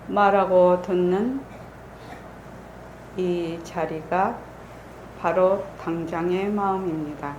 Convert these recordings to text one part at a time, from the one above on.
말하고 듣는 이 자리가 바로 당장의 마음입니다.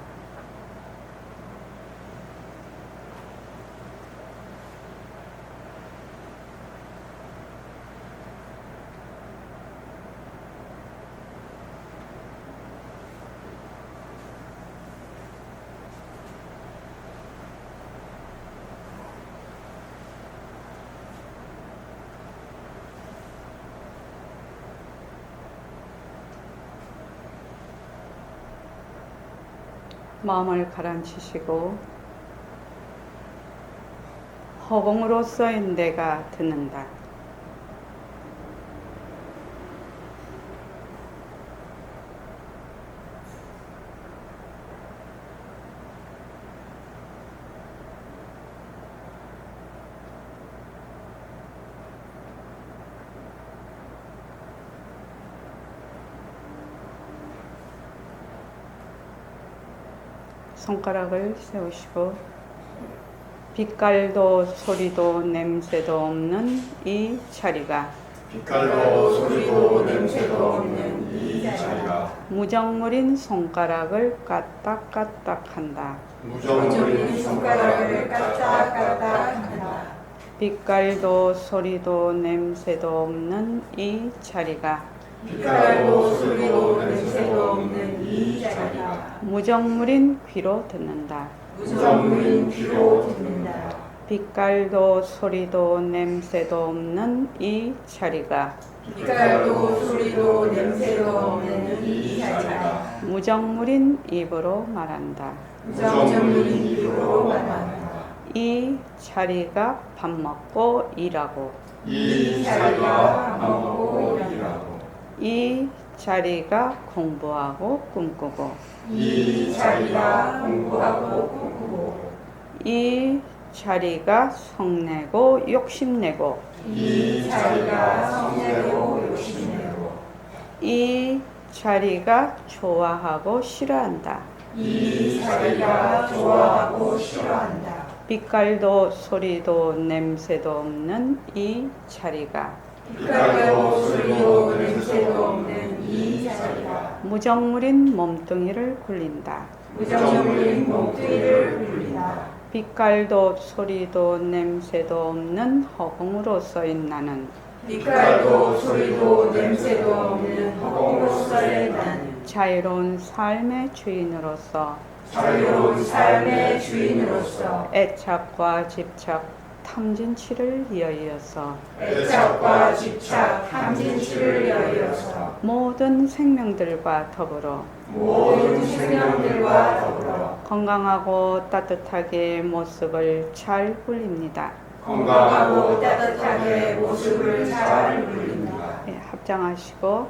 마음을 가라앉히시고 허공으로서의 내가 듣는다. 손가락을 세우시고 빛깔도 소리도 냄새도 없는 이 자리가 빛깔도 소리도 냄새도 없는 이 자리가 무정물인 손가락을 까딱까딱한다. 무정물인 손가락을 까딱까딱한다. 빛깔도 소리도 냄새도 없는 이 자리가 빛깔도 소리도 냄새도 없는 이 자리가 무정물인 귀로 듣는다. 무정물인 귀로 듣는다. 빛깔도 소리도 냄새도 없는 이 자리가 빛깔도 소리도 냄새도 없는 이 자리가 무정물인 입으로 말한다. 무정물인 입으로 말한다. 이 자리가 밥 먹고 일하고 이 자리가 밥 먹고 일하고 이 자리가 공부하고 꿈꾸고 이 자리가 공부하고 꿈꾸고 이 자리가 성내고 욕심내고 이 자리가 성내고 욕심내고 이 자리가 좋아하고 싫어한다. 이 자리가 좋아하고 싫어한다. 빛깔도 소리도 냄새도 없는 이 자리가 빛깔도 소리도 냄새도 없는 이 자리가 무정물인 몸뚱이를 굴린다. 무정물인 몸뚱이를 굴린다. 빛깔도 소리도 냄새도 없는 허공으로서의 나는 빛깔도 소리도 냄새도 없는 허공으로서의 나는 자유로운 삶의 주인으로서 자유로운 삶의 주인으로서 애착과 집착, 탐진치를 이어이어서 애착과 집착, 탐진치를 여의어서 모든 생명들과 더불어 모든 생명들과 더불어 건강하고 따뜻하게 모습을 잘 굴립니다. 건강하고 따뜻하게 모습을 잘 굴립니다. 합장하시고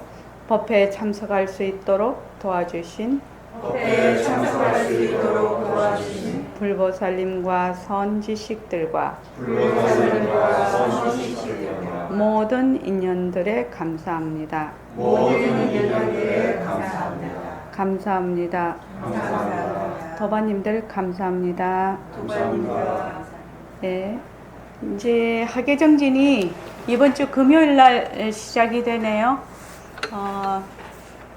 법회에 참석할 수 있도록 도와주신 법회에 참석할 수 있도록 도와주신 불보살님과 선지식들과 불보살님과 선지식들과 모든 인연들에 감사합니다. 모든 인연들에 감사합니다. 감사합니다. 감사합니다. 도바님들 감사합니다. 감사합니다. 네, 이제 학예정진이 이번 주 금요일 날 시작이 되네요.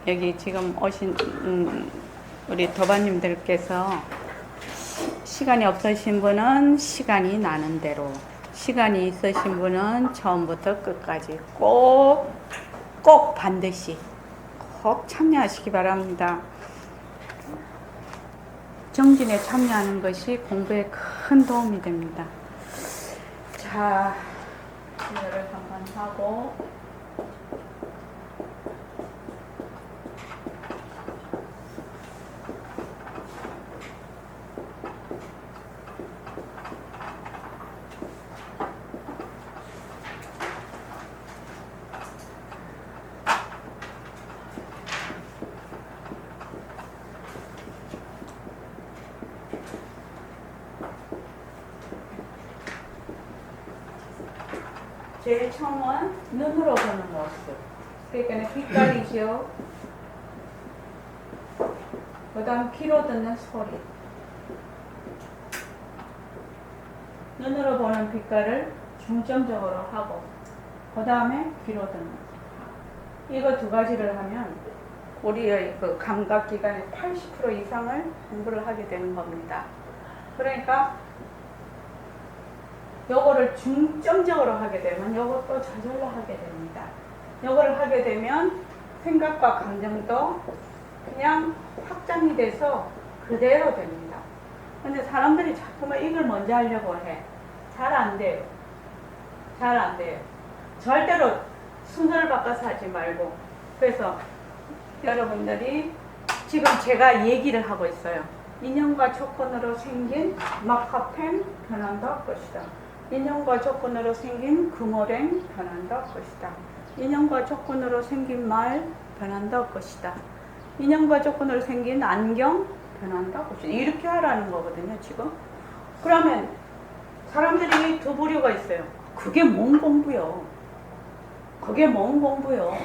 여기 지금 오신 우리 도바님들께서 시간이 없으신 분은 시간이 나는 대로, 시간이 있으신 분은 처음부터 끝까지 꼭 반드시 꼭 참여하시기 바랍니다. 정진에 참여하는 것이 공부에 큰 도움이 됩니다. 자, 이거를 한번 하고 제일 처음은 눈으로 보는 모습. 그러니까 빛깔이죠. 그 다음 귀로 듣는 소리. 눈으로 보는 빛깔을 중점적으로 하고 그 다음에 귀로 듣는. 이거 두 가지를 하면 우리의 그 감각 기관의 80% 이상을 공부를 하게 되는 겁니다. 그러니까 요거를 중점적으로 하게 되면 요것도 저절로 하게 됩니다. 요거를 하게 되면 생각과 감정도 그냥 확장이 돼서 그대로 됩니다. 근데 사람들이 자꾸만 이걸 먼저 하려고 해. 잘 안 돼요. 잘 안 돼요. 절대로 순서를 바꿔서 하지 말고. 그래서 여러분들이 지금 제가 얘기를 하고 있어요. 인연과 조건으로 생긴 마카펜 변한다 것이다. 인연과 조건으로 생긴 금오랭 변한다 것이다. 인연과 조건으로 생긴 말 변한다 것이다. 인연과 조건으로 생긴 안경 변한다 것이다. 이렇게 하라는 거거든요, 지금. 그러면 사람들이 두 부류가 있어요. 그게 뭔 공부요? 그게 뭔 공부요?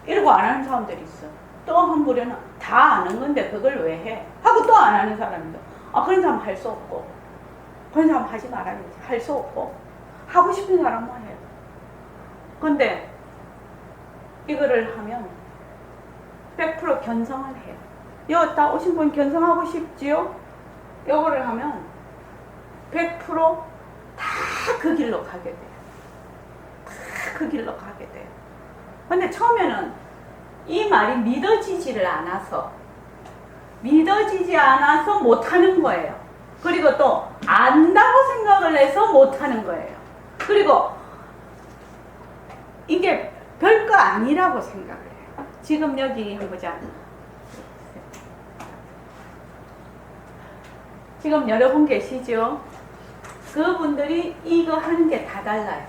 이러고 안 하는 사람들이 있어. 또 한 부류는 다 아는 건데 그걸 왜 해? 하고 또 안 하는 사람도. 그런 사람 할 수 없고, 그런 사람 하지 말아야지. 할 수 없고, 하고 싶은 사람만 해요. 근데 이거를 하면 100% 견성을 해요. 여기 다 오신 분 견성하고 싶지요? 이거를 하면 100% 다 그 길로 가게 돼요. 다 그 길로 가게 돼요. 근데 처음에는 이 말이 믿어지지를 않아서 못하는 거예요. 그리고 또 안다고 생각을 해서 못하는 거예요. 그리고 이게 별거 아니라고 생각을 해요. 지금 여기 해보자. 지금 여러분 계시죠? 그분들이 이거 하는 게 다 달라요.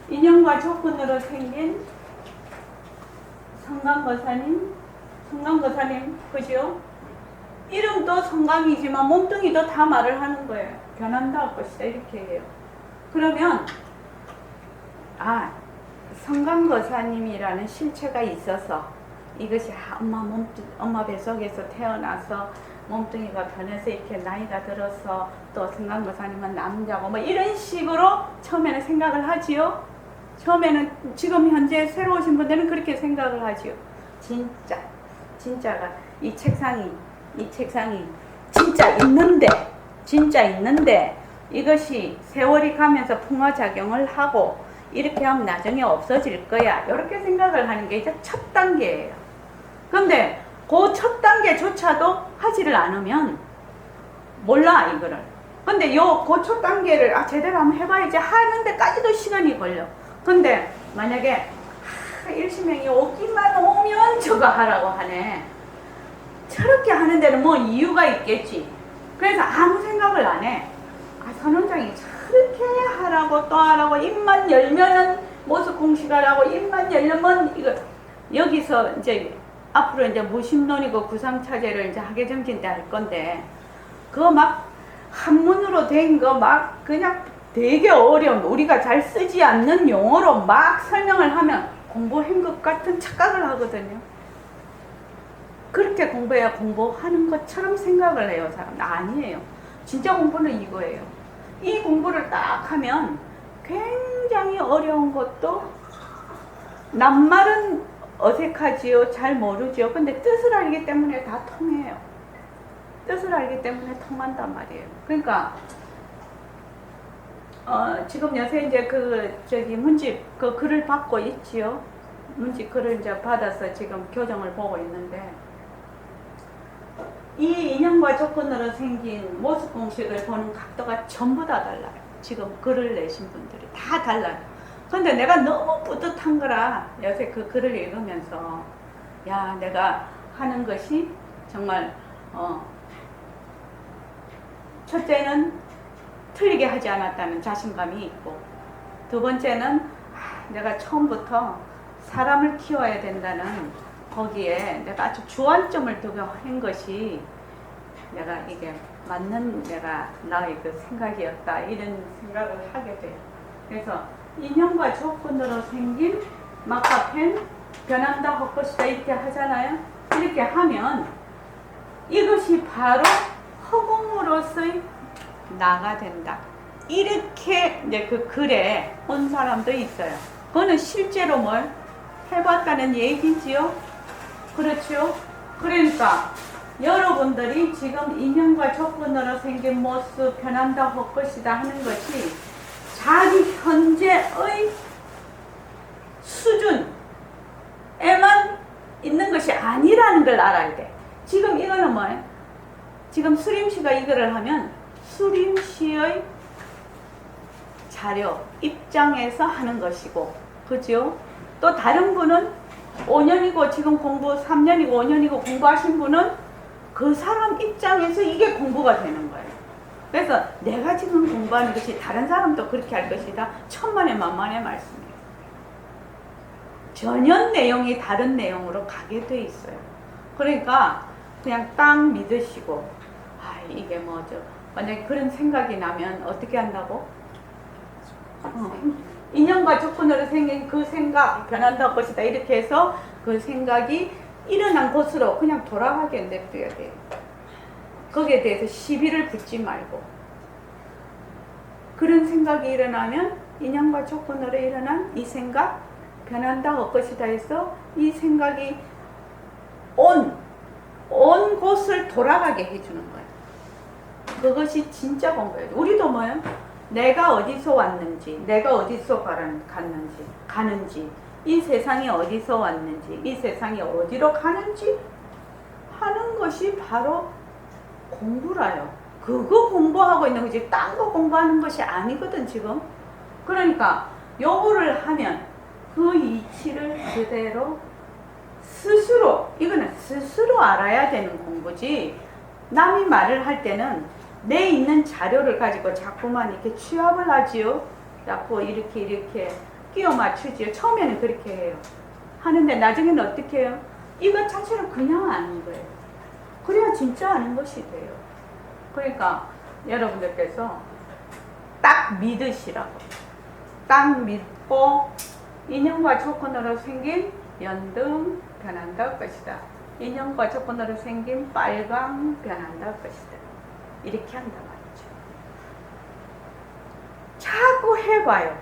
인연과 조건으로 생긴 성감거사님, 그죠? 이름도 성감이지만 몸뚱이도 다 말을 하는 거예요. 변한다 할 것이다, 이렇게 해요. 그러면 성감거사님이라는 실체가 있어서 이것이 엄마 뱃속에서 태어나서 몸뚱이가 변해서 이렇게 나이가 들어서 또 성감거사님은 남자고 뭐 이런 식으로 처음에는 생각을 하지요. 처음에는 지금 현재 새로 오신 분들은 그렇게 생각을 하지요. 진짜가 이 책상이 진짜 있는데 이것이 세월이 가면서 풍화작용을 하고 이렇게 하면 나중에 없어질 거야. 이렇게 생각을 하는 게 이제 첫 단계예요. 그런데 그 첫 단계조차도 하지를 않으면 몰라, 이거를. 근데 그 첫 단계를 제대로 한번 해봐야지 하는 데까지도 시간이 걸려. 근데 만약에 일시명이 오기만 오면 저거 하라고 하네. 저렇게 하는 데는 뭐 이유가 있겠지. 그래서 아무 생각을 안 해. 선원장이 저렇게 하라고 또 하라고 입만 열면은 모습 공식하라고 입만 열면 이거 여기서 이제 앞으로 이제 무심론이고 구상차제를 이제 학예정진 때 할 건데 그거 막 한문으로 된 거 막 그냥 되게 어려운 우리가 잘 쓰지 않는 용어로 막 설명을 하면 공부한 것 같은 착각을 하거든요. 그렇게 공부해야 공부하는 것처럼 생각을 해요, 사람. 아니에요. 진짜 공부는 이거예요. 이 공부를 딱 하면 굉장히 어려운 것도 낱말은 어색하지요. 잘 모르죠. 근데 뜻을 알기 때문에 다 통해요. 뜻을 알기 때문에 통한단 말이에요. 그러니까 지금 요새 이제 문집 글을 받고 있지요. 문집 글을 이제 받아서 지금 교정을 보고 있는데 이 인연과 조건으로 생긴 모습 공식을 보는 각도가 전부 다 달라요. 지금 글을 내신 분들이 다 달라요. 근데 내가 너무 뿌듯한 거라 요새 그 글을 읽으면서 야, 내가 하는 것이 정말 첫째는 틀리게 하지 않았다는 자신감이 있고, 두 번째는 내가 처음부터 사람을 키워야 된다는 거기에 내가 아주 주안점을 두고 한 것이 내가 이게 맞는 나의 그 생각이었다, 이런 생각을 하게 돼요. 그래서 인연과 조건으로 생긴 마카펜 변한다 할 것이다 이렇게 하잖아요. 이렇게 하면 이것이 바로 허공으로서의 나가 된다. 이렇게 이제 그 글에 온 사람도 있어요. 그거는 실제로 뭘 해봤다는 얘기지요. 그렇죠? 그러니까 여러분들이 지금 인연과 조건으로 생긴 모습 변한다 할 것이다 하는 것이 자기 현재의 수준에만 있는 것이 아니라는 걸 알아야 돼. 지금 이거는 뭐예요? 지금 수림씨가 이거를 하면 수림씨의 자료, 입장에서 하는 것이고, 그죠? 또 다른 분은 5년이고 지금 공부 3년이고 5년이고 공부하신 분은 그 사람 입장에서 이게 공부가 되는 거예요. 그래서 내가 지금 공부하는 것이 다른 사람도 그렇게 할 것이다. 천만의 만만의 말씀이에요. 전혀 내용이 다른 내용으로 가게 돼 있어요. 그러니까 그냥 딱 믿으시고, 아, 이게 뭐죠? 만약에 그런 생각이 나면 어떻게 한다고? 인연과 조건으로 생긴 그 생각 변한다 것이다 이렇게 해서 그 생각이 일어난 곳으로 그냥 돌아가게 냅둬야 돼요. 거기에 대해서 시비를 붙지 말고, 그런 생각이 일어나면 인연과 조건으로 일어난 이 생각 변한다 할 것이다 해서 이 생각이 온 곳을 돌아가게 해주는 거예요. 그것이 진짜 공부예요. 우리도 뭐예요? 내가 어디서 왔는지, 내가 어디서 가는지, 이 세상이 어디서 왔는지, 이 세상이 어디로 가는지 하는 것이 바로 공부라요. 그거 공부하고 있는 거지 딴 거 공부하는 것이 아니거든 지금. 그러니까 요거를 하면 그 이치를 그대로 스스로, 이거는 스스로 알아야 되는 공부지, 남이 말을 할 때는 내 있는 자료를 가지고 자꾸만 이렇게 취합을 하지요. 자꾸 이렇게 끼워 맞추지요. 처음에는 그렇게 해요. 하는데 나중에는 어떻게 해요? 이것 자체를 그냥 아는 거예요. 그래야 진짜 아는 것이 돼요. 그러니까 여러분들께서 딱 믿으시라고. 딱 믿고 인연과 조건으로 생긴 연등 변한다 것이다. 인연과 조건으로 생긴 빨강 변한다 것이다. 이렇게 한단 말이죠. 자꾸 해봐요.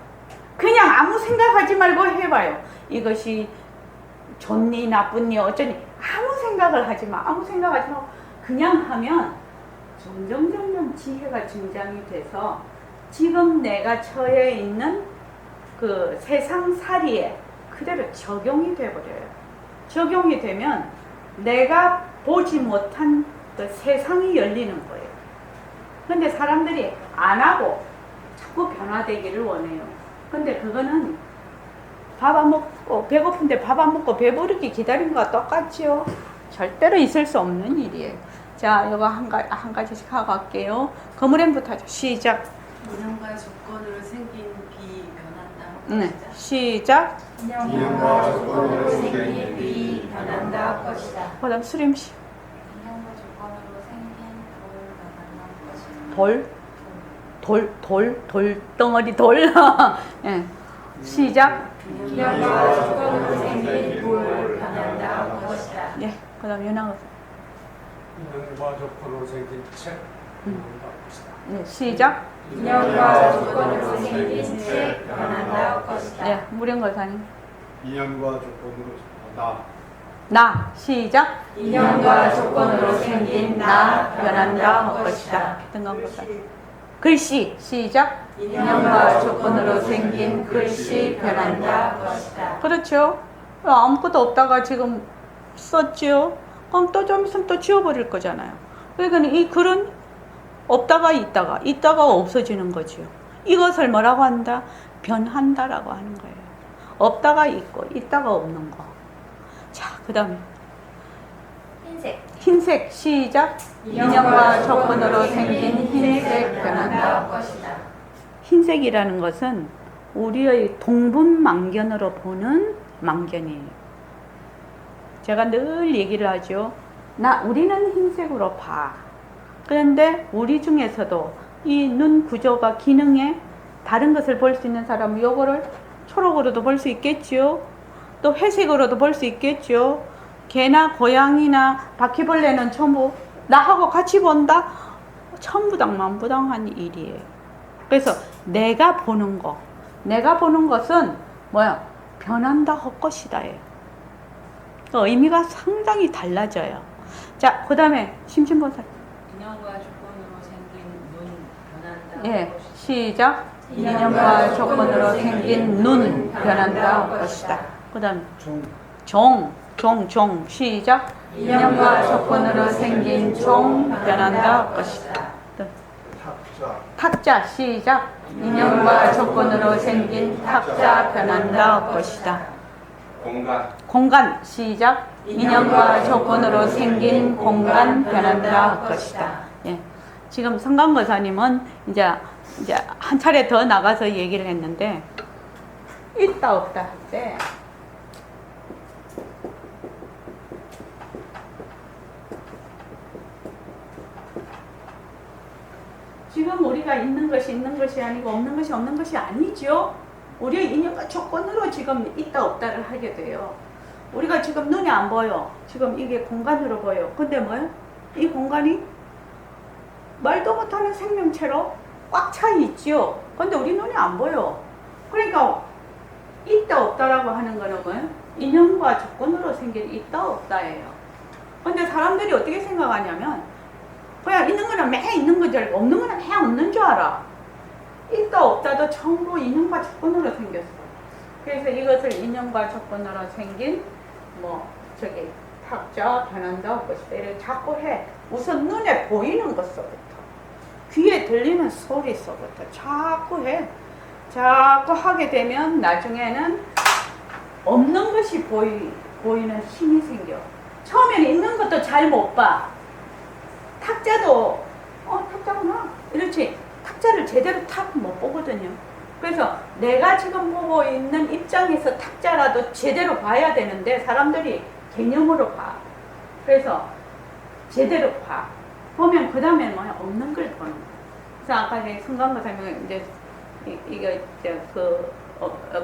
그냥 아무 생각하지 말고 해봐요. 이것이 좋니 나쁘니 어쩌니 아무 생각을 하지 마. 아무 생각하지 마. 그냥 하면 점점 지혜가 증장이 돼서 지금 내가 처해 있는 그 세상살이에 그대로 적용이 돼버려요. 적용이 되면 내가 보지 못한 그 세상이 열리는 거예요. 근데 사람들이 안 하고 자꾸 변화되기를 원해요. 근데 그거는 밥 안 먹고 배고픈데 밥 안 먹고 배부르기 기다린 거와 똑같죠. 절대로 있을 수 없는 일이에요. 자, 이거 한 가지씩 하고 갈게요. 거무렘부터 하죠. 시작. 인연과 조건으로 생긴 비 변한다. 네, 시작. 인연과 조건으로 생긴 비 변한다 것이다. 그다음 수림씨. 인연과 조건으로 생긴 돌 변한다 것이다. 돌덩어리 돌. 예. 시작. 인연과 조건으로 생긴 돌 변한다 것이다. 예. 그다음 윤아. 인연과 조건으로 생긴 책 변한다 것이다. 네, 시작. 인연과 조건으로 생긴 책 변한다 것이다. 예, 무령거사님. 인연과 조건으로 나. 시작. 인연과 조건으로 생긴 나 변한다 것이다. 등간보다. 글씨. 시작. 인연과 조건으로 생긴 글씨 변한다 것이다. 그렇죠. 아무것도 없다가 지금 썼죠. 그럼 또 좀 있으면 또 지워버릴 거잖아요. 그러니까 이 글은 없다가 있다가 없어지는 거죠. 이것을 뭐라고 한다? 변한다라고 하는 거예요. 없다가 있고 있다가 없는 거. 자, 그 다음에 흰색. 시작. 인연과 조건으로 생긴 흰색 변한다. 것이다. 흰색이라는 것은 우리의 동분망견으로 보는 망견이에요. 제가 늘 얘기를 하죠. 우리는 흰색으로 봐. 그런데 우리 중에서도 이 눈 구조가 기능에 다른 것을 볼 수 있는 사람은 요거를 초록으로도 볼 수 있겠죠. 또 회색으로도 볼 수 있겠죠. 개나 고양이나 바퀴벌레는 전부 나하고 같이 본다? 천부당만부당한 일이에요. 그래서 내가 보는 것은 뭐야? 변한다 할 것이다예요. 그 의미가 상당히 달라져요. 자, 그 다음에 심신보살. 인연과 조건으로 생긴 눈 변한다. 예, 시작. 인연과 조건으로 생긴 눈 변한다 할 것이다. 그 다음 종, 시작. 인연과 조건으로 생긴 종 변한다 할 것이다. 또 탁자. 탁자, 시작. 인연과 조건으로 생긴 탁자 변한다 할 것이다. 공간, 시작. 인연과 조건으로 생긴 공간 변한다 할 것이다. 예. 지금 성강거사님은 이제 한 차례 더 나가서 얘기를 했는데, 있다 없다 할 때, 지금 우리가 있는 것이 아니고 없는 것이 아니죠. 우리의 인연과 조건으로 지금 있다 없다를 하게 돼요. 우리가 지금 눈에 안 보여. 지금 이게 공간으로 보여. 근데 뭐요? 이 공간이 말도 못하는 생명체로 꽉 차 있지요. 근데 우리 눈에 안 보여. 그러니까 있다 없다라고 하는 거는 뭐예요? 인연과 조건으로 생긴 있다 없다예요. 근데 사람들이 어떻게 생각하냐면 그냥 있는 거는 매 있는 건 줄 알고 없는 거는 매 없는 줄 알아. 있다 없다도 전부 인연과 조건으로 생겼어. 그래서 이것을 인연과 조건으로 생긴 탁자 변한다 것이다. 이를 자꾸 해. 우선 눈에 보이는 것서부터 귀에 들리는 소리서부터 자꾸 해. 자꾸 하게 되면 나중에는 없는 것이 보이는 힘이 생겨. 처음에는 있는 것도 잘 못 봐. 탁자도 탁자구나 이렇지 탁자를 제대로 탁 못 보거든요. 그래서 내가 지금 보고 있는 입장에서 탁자라도 제대로 봐야 되는데 사람들이 개념으로 봐. 그래서 제대로 봐. 보면 그 다음에 뭐야? 없는 걸 보는 거야. 그래서 아까 성강거사님은 이제 이거 이제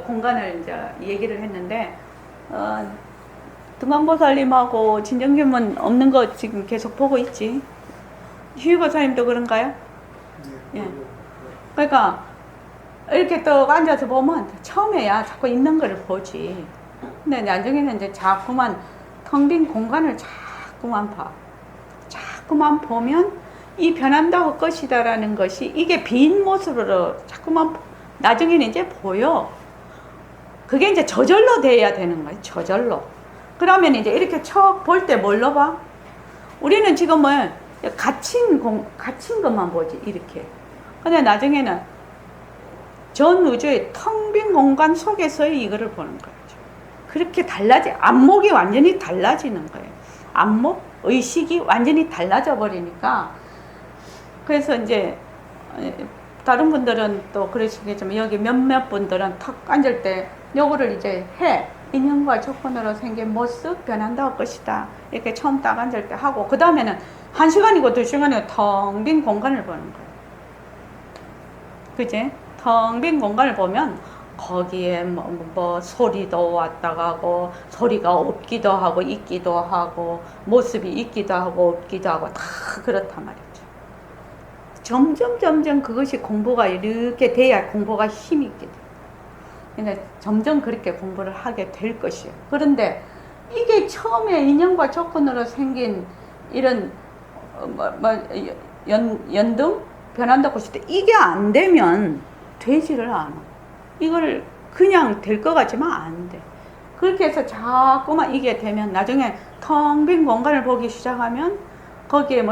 공간을 이제 얘기를 했는데 등광보살님하고 진정규문 없는 거 지금 계속 보고 있지. 휴유거사님도 그런가요? 예. 그러니까 이렇게 또 앉아서 보면 처음에야 자꾸 있는 걸 보지. 근데 나중에는 이제 자꾸만 텅 빈 공간을 자꾸만 봐. 자꾸만 보면 이 변한다고 것이다라는 것이 이게 빈 모습으로 자꾸만 나중에는 이제 보여. 그게 이제 저절로 돼야 되는 거예요. 저절로. 그러면 이제 이렇게 척 볼 때 뭘로 봐? 우리는 지금은 갇힌 것만 보지, 이렇게. 근데 나중에는 전 우주의 텅 빈 공간 속에서의 이거를 보는 거죠. 그렇게 안목이 완전히 달라지는 거예요. 안목, 의식이 완전히 달라져 버리니까. 그래서 이제 다른 분들은 또 그러시겠지만 여기 몇몇 분들은 탁 앉을 때 요거를 이제 해. 인연과 조건으로 생긴 모습 변한다 할 것이다. 이렇게 처음 딱 앉을 때 하고 그 다음에는 1시간이고 2시간이고 텅 빈 공간을 보는 거예요. 그지? 텅 빈 공간을 보면 거기에 뭐 소리도 왔다 가고 소리가 없기도 하고 있기도 하고 모습이 있기도 하고 없기도 하고 다 그렇단 말이죠. 점점 그것이 공부가 이렇게 돼야 공부가 힘이 있게 돼요. 그러니까 점점 그렇게 공부를 하게 될 것이에요. 그런데 이게 처음에 인연과 조건으로 생긴 이런 연등 변한다고 했을 때 이게 안 되면 되지를 않아. 이걸 그냥 될 것 같지만 안 돼. 그렇게 해서 자꾸만 이게 되면 나중에 텅 빈 공간을 보기 시작하면 거기에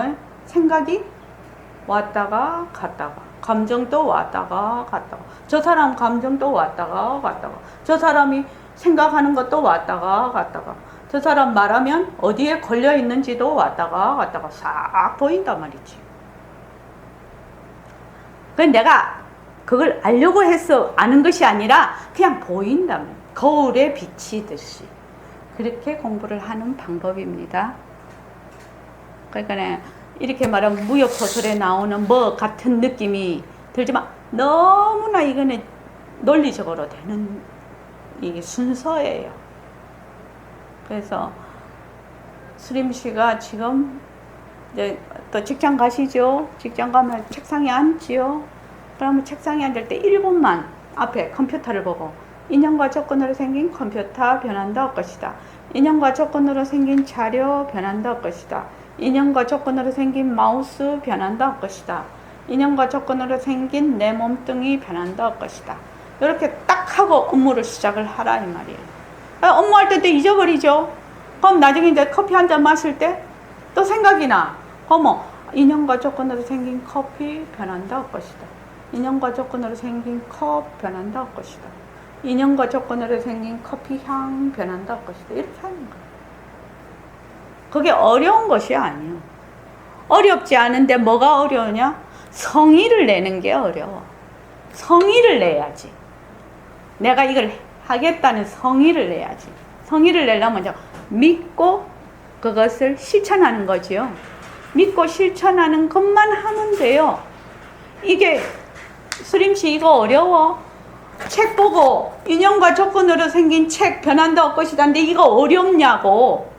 생각이 왔다가 갔다가 감정도 왔다가 갔다가 저 사람 감정도 왔다가 갔다가 저 사람이 생각하는 것도 왔다가 갔다가 저 사람 말하면 어디에 걸려 있는지도 왔다가 갔다가 싹 보인단 말이지. 그건 내가 그걸 알려고 해서 아는 것이 아니라 그냥 보인다면 거울에 비치듯이 그렇게 공부를 하는 방법입니다. 그러니까 이렇게 말하면 무협소설에 나오는 뭐 같은 느낌이 들지만 너무나 이거는 논리적으로 되는 이게 순서예요. 그래서 수림 씨가 지금 이제 또 직장 가시죠? 직장 가면 책상에 앉지요? 그러면 책상에 앉을 때 1분만 앞에 컴퓨터를 보고 인연과 조건으로 생긴 컴퓨터 변한다 할 것이다. 인연과 조건으로 생긴 자료 변한다 할 것이다. 인연과 조건으로 생긴 마우스 변한다 할 것이다. 인연과 조건으로 생긴 내 몸뚱이 변한다 할 것이다. 이렇게 딱 하고 업무를 시작을 하라 이 말이에요. 업무할 때도 잊어버리죠. 그럼 나중에 이제 커피 한 잔 마실 때 또 생각이 나. 어머, 인연과 조건으로 생긴 커피 변한다 할 것이다. 인연과 조건으로 생긴 컵 변한다 할 것이다. 인연과 조건으로 생긴 커피 향 변한다 할 것이다. 이렇게 하는 거예요. 그게 어려운 것이 아니에요. 어렵지 않은데 뭐가 어려우냐? 성의를 내는 게 어려워. 성의를 내야지. 내가 이걸 하겠다는 성의를 내야지. 성의를 내려면 먼저 믿고 그것을 실천하는 거지요. 믿고 실천하는 것만 하면 돼요. 이게 수림씨 이거 어려워? 책 보고 인연과 조건으로 생긴 책 변한다 할 것이다. 근데 이거 어렵냐고.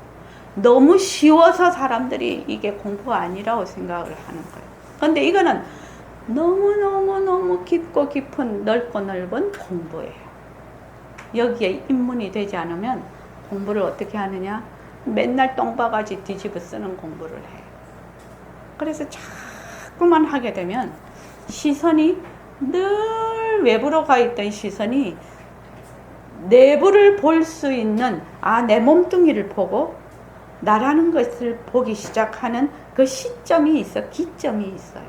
너무 쉬워서 사람들이 이게 공부가 아니라고 생각을 하는 거예요. 근데 이거는 너무너무너무 깊고 깊은 넓고 넓은 공부예요. 여기에 입문이 되지 않으면 공부를 어떻게 하느냐? 맨날 똥바가지 뒤집어 쓰는 공부를 해요. 그래서 자꾸만 하게 되면 시선이 늘 외부로 가 있던 시선이 내부를 볼 수 있는 내 몸뚱이를 보고 나라는 것을 보기 시작하는 그 시점이 있어. 기점이 있어요.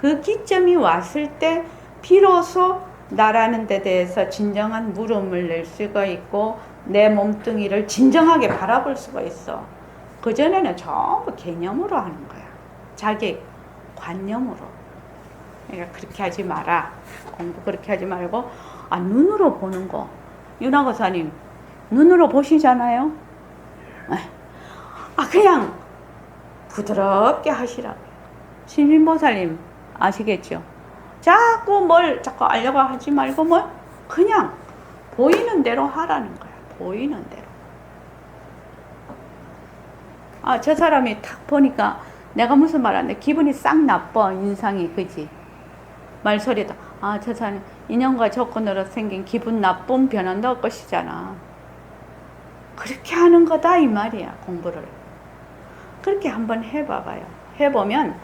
그 기점이 왔을 때 비로소 나라는 데 대해서 진정한 물음을 낼 수가 있고 내 몸뚱이를 진정하게 바라볼 수가 있어. 그전에는 전부 개념으로 하는 거야. 자기 관념으로. 그러니까 그렇게 하지 마라. 공부 그렇게 하지 말고 눈으로 보는 거. 윤아 거사님 눈으로 보시잖아요. 그냥 부드럽게 하시라고요. 신림보살님 아시겠죠? 자꾸 알려고 하지 말고 그냥 보이는 대로 하라는 거야. 보이는 대로. 저 사람이 탁 보니까 내가 무슨 말 하는데 기분이 싹 나빠. 인상이 그지? 말소리도 저 사람 인연과 조건으로 생긴 기분 나쁨 변한다 할 것이잖아. 그렇게 하는 거다 이 말이야. 공부를 그렇게 한번 해봐봐요. 해보면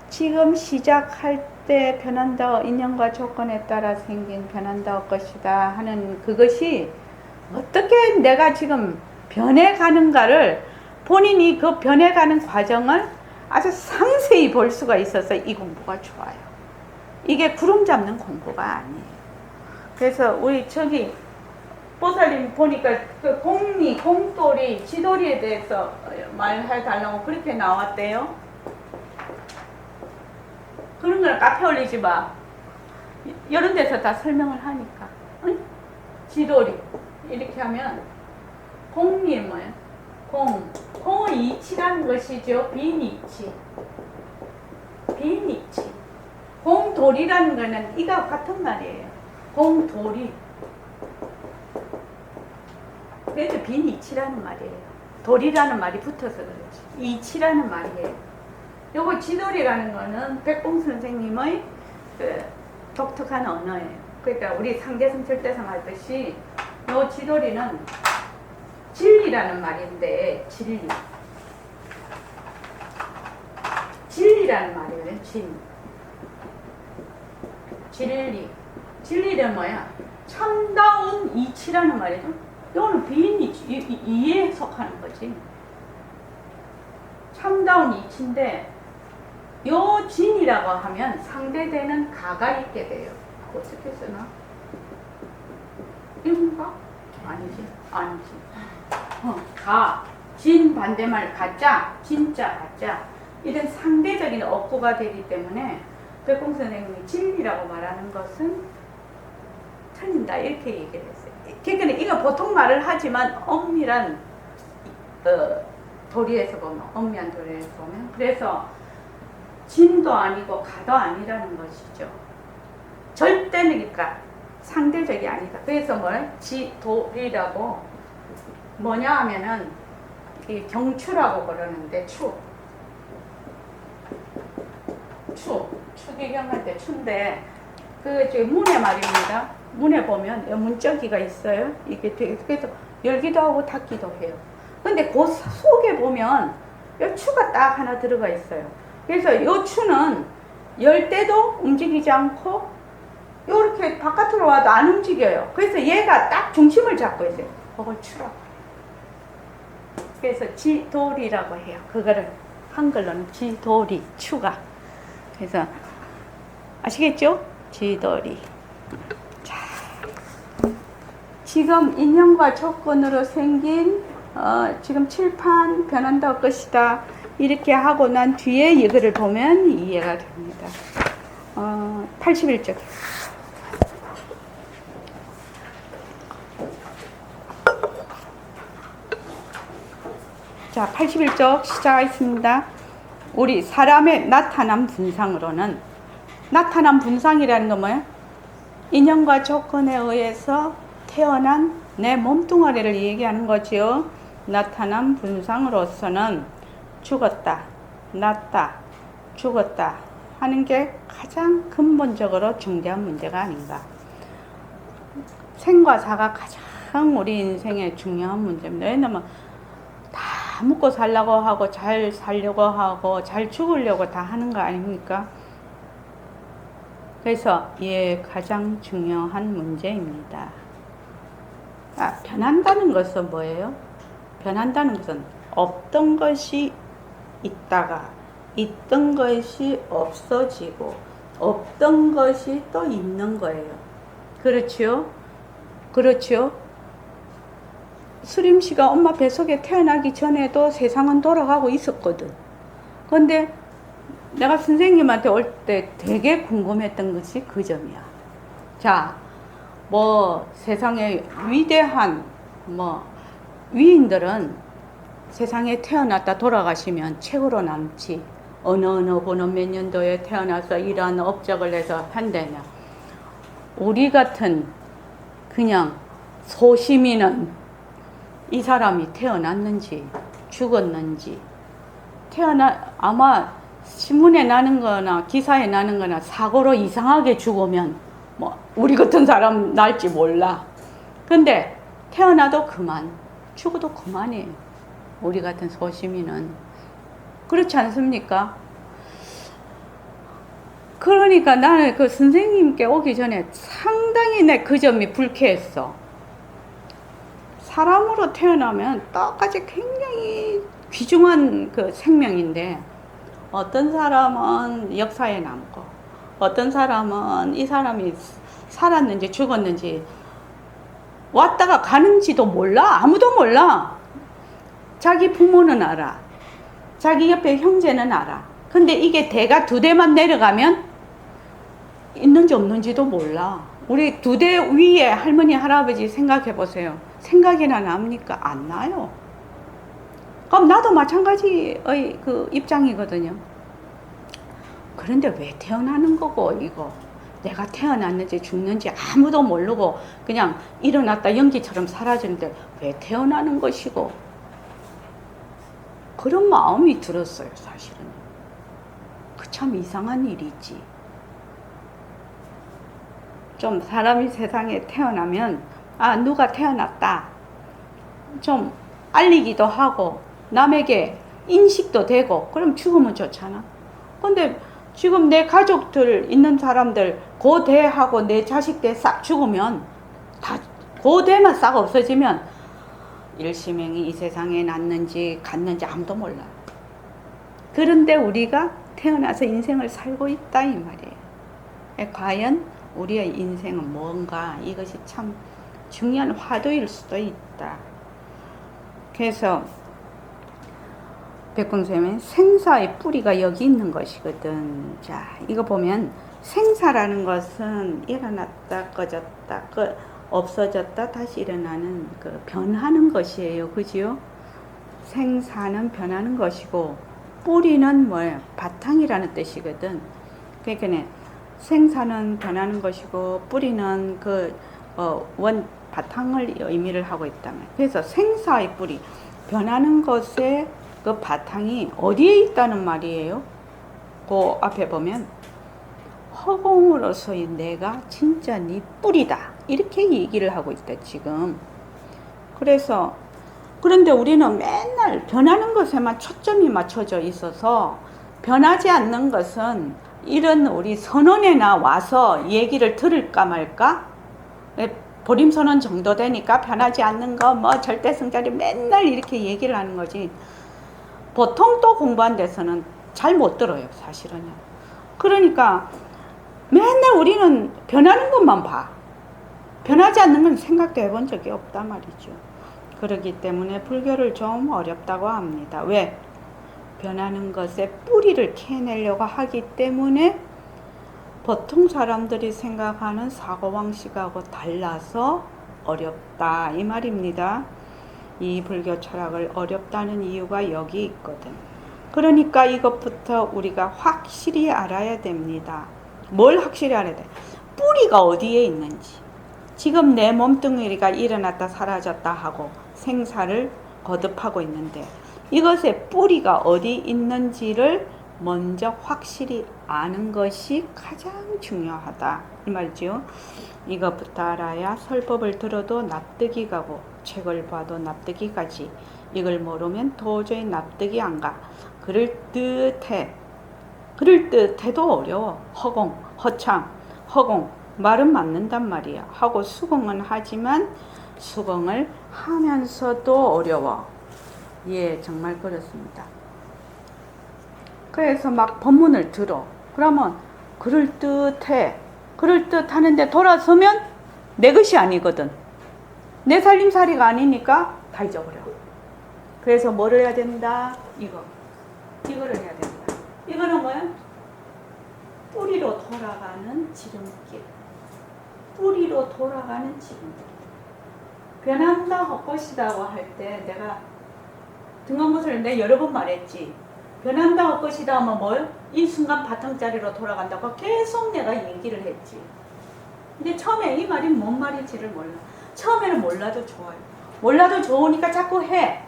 지금 시작할 때 변한다, 인연과 조건에 따라 생긴 변한다 할 것이다 하는 그것이 어떻게 내가 지금 변해가는가를 본인이 그 변해가는 과정을 아주 상세히 볼 수가 있어서 이 공부가 좋아요. 이게 구름 잡는 공부가 아니에요. 그래서 우리 보살님 보니까 그 공돌이, 지돌이에 대해서 말해달라고 그렇게 나왔대요. 그런 걸 카페 올리지 마. 이런 데서 다 설명을 하니까. 응? 지돌이. 이렇게 하면 공이 뭐예요? 공의 이치라는 것이죠. 비니치. 공돌이라는 거는 이가 같은 말이에요. 공돌이. 그래서 비니치라는 말이에요. 돌이라는 말이 붙어서 그렇지. 이치라는 말이에요. 요거 지돌이라는 거는 백봉 선생님의 그 독특한 언어예요. 그러니까 우리 상대성 절대성 하듯이 요 지돌이는 진리라는 말인데 진리라는 말이에요. 진리는 뭐야? 참다운 이치라는 말이죠. 이거는 비인이치, 이에 속하는 거지. 참다운 이치인데 요 진이라고 하면 상대되는 가가 있게 돼요. 어떻게 쓰나? 이건가? 아니지. 진 반대말 가짜, 진짜 가짜. 이런 상대적인 어구가 되기 때문에 백공 선생님이 진리라고 말하는 것은 틀린다 이렇게 얘기를 했어요. 그러니까 이거 보통 말을 하지만 엄밀한 도리에서 보면, 엄밀한 도리에서 보면, 그래서 진도 아니고 가도 아니라는 것이죠. 절대니까 상대적이 아니다. 그래서 지도리라고 뭐냐 하면은 이 경추라고 그러는데 축이 경할 때 추인데 그 저기 문의 말입니다. 문에 보면 문짝이가 있어요. 이게 되게 그래서 열기도 하고 닫기도 해요. 근데 그 속에 보면 이 추가 딱 하나 들어가 있어요. 그래서 이 추는 열 때도 움직이지 않고 이렇게 바깥으로 와도 안 움직여요. 그래서 얘가 딱 중심을 잡고 있어요. 그걸 추라고. 그래서 지돌이라고 해요. 그거를 한글로는 지돌이, 추가. 그래서 아시겠죠? 지돌이. 자, 지금 인형과 조건으로 생긴 지금 칠판 변한다 할 것이다. 이렇게 하고 난 뒤에 이거를 보면 이해가 됩니다. 81쪽. 자, 81쪽 시작하겠습니다. 우리 사람의 나타난 분상으로는, 나타난 분상이라는 건 뭐예요? 인연과 조건에 의해서 태어난 내 몸뚱아리를 얘기하는 거지요. 나타난 분상으로서는 죽었다, 났다, 죽었다 하는 게 가장 근본적으로 중대한 문제가 아닌가. 생과 사가 가장 우리 인생의 중요한 문제입니다. 왜냐면 다 먹고 살려고 하고 잘 살려고 하고 잘 죽으려고 다 하는 거 아닙니까? 그래서 예, 가장 중요한 문제입니다. 변한다는 것은 뭐예요? 변한다는 것은 없던 것이 있다가 있던 것이 없어지고 없던 것이 또 있는 거예요. 그렇죠? 그렇죠? 수림 씨가 엄마 뱃속에 태어나기 전에도 세상은 돌아가고 있었거든. 근데 내가 선생님한테 올 때 되게 궁금했던 것이 그 점이야. 자, 뭐 세상에 위대한 위인들은 세상에 태어났다 돌아가시면 책으로 남지. 어느 번호 몇 년도에 태어나서 이러한 업적을 해서 한다냐. 우리 같은 그냥 소시민은 이 사람이 태어났는지 죽었는지 아마 신문에 나는 거나 기사에 나는 거나 사고로 이상하게 죽으면 우리 같은 사람 날지 몰라. 근데 태어나도 그만, 죽어도 그만이에요. 우리 같은 소시민은. 그렇지 않습니까? 그러니까 나는 그 선생님께 오기 전에 상당히 내 그 점이 불쾌했어. 사람으로 태어나면 똑같이 굉장히 귀중한 그 생명인데 어떤 사람은 역사에 남고 어떤 사람은 이 사람이 살았는지 죽었는지 왔다가 가는지도 몰라. 아무도 몰라. 자기 부모는 알아. 자기 옆에 형제는 알아. 근데 이게 대가 두 대만 내려가면 있는지 없는지도 몰라. 우리 두 대 위에 할머니 할아버지 생각해 보세요. 생각이나 납니까? 안 나요. 그럼 나도 마찬가지의 그 입장이거든요. 그런데 왜 태어나는 거고 이거 내가 태어났는지 죽는지 아무도 모르고 그냥 일어났다 연기처럼 사라지는데 왜 태어나는 것이고 그런 마음이 들었어요. 사실은 그 참 이상한 일이지. 좀 사람이 세상에 태어나면 누가 태어났다 좀 알리기도 하고 남에게 인식도 되고 그럼 죽으면 좋잖아. 근데 지금 내 가족들 있는 사람들 고대하고 내 자식들 싹 죽으면 다 고대만 싹 없어지면 일시명이 이 세상에 났는지 갔는지 아무도 몰라. 그런데 우리가 태어나서 인생을 살고 있다 이 말이에요. 과연 우리의 인생은 뭔가 이것이 참 중요한 화두일 수도 있다. 그래서 백공쌤은 생사의 뿌리가 여기 있는 것이거든. 자, 이거 보면 생사라는 것은 일어났다 꺼졌다 없어졌다 다시 일어나는 그 변하는 것이에요. 그지요? 생사는 변하는 것이고 뿌리는 뭐예요? 바탕이라는 뜻이거든. 그러니까 생사는 변하는 것이고 뿌리는 원 바탕을 의미를 하고 있다면, 그래서 생사의 뿌리 변하는 것의 그 바탕이 어디에 있다는 말이에요? 그 앞에 보면 허공으로서의 내가 진짜 네 뿌리다. 이렇게 얘기를 하고 있다 지금. 그래서 그런데 우리는 맨날 변하는 것에만 초점이 맞춰져 있어서 변하지 않는 것은 이런 우리 선언회나 와서 얘기를 들을까 말까? 보림선언 정도 되니까 변하지 않는 거 뭐 절대성자리 맨날 이렇게 얘기를 하는 거지. 보통 또 공부한 데서는 잘 못 들어요 사실은요. 그러니까 맨날 우리는 변하는 것만 봐. 변하지 않는 건 생각도 해본 적이 없단 말이죠. 그렇기 때문에 불교를 좀 어렵다고 합니다. 왜? 변하는 것의 뿌리를 캐내려고 하기 때문에 보통 사람들이 생각하는 사고방식하고 달라서 어렵다 이 말입니다. 이 불교 철학을 어렵다는 이유가 여기 있거든. 그러니까 이것부터 우리가 확실히 알아야 됩니다. 뭘 확실히 알아야 돼? 뿌리가 어디에 있는지. 지금 내 몸뚱이가 일어났다 사라졌다 하고 생사를 거듭하고 있는데 이것의 뿌리가 어디 있는지를 먼저 확실히 아는 것이 가장 중요하다 이 말이죠. 이것부터 알아야 설법을 들어도 납득이 가고 책을 봐도 납득이 가지. 이걸 모르면 도저히 납득이 안 가. 그럴듯해도 어려워. 허공, 허창, 허공 말은 맞는단 말이야. 하고 수긍은 하지만 수긍을 하면서도 어려워. 예, 정말 그렇습니다. 그래서 막 법문을 들어. 그러면 그럴듯하는데 돌아서면 내 것이 아니거든. 내 살림살이가 아니니까 다 잊어버려. 그래서 뭐를 해야 된다? 이거를 해야 된다. 이거는 뭐야? 뿌리로 돌아가는 지름길. 뿌리로 돌아가는 지름길. 변한다 헛것이다고 할 때 내가 등한무술 내가 여러 번 말했지. 변한다 헛것이다 하면 뭐요? 이 순간 바탕자리로 돌아간다고 계속 내가 얘기를 했지. 근데 처음에 이 말이 뭔 말인지를 몰라. 처음에는 몰라도 좋아요. 몰라도 좋으니까 자꾸 해.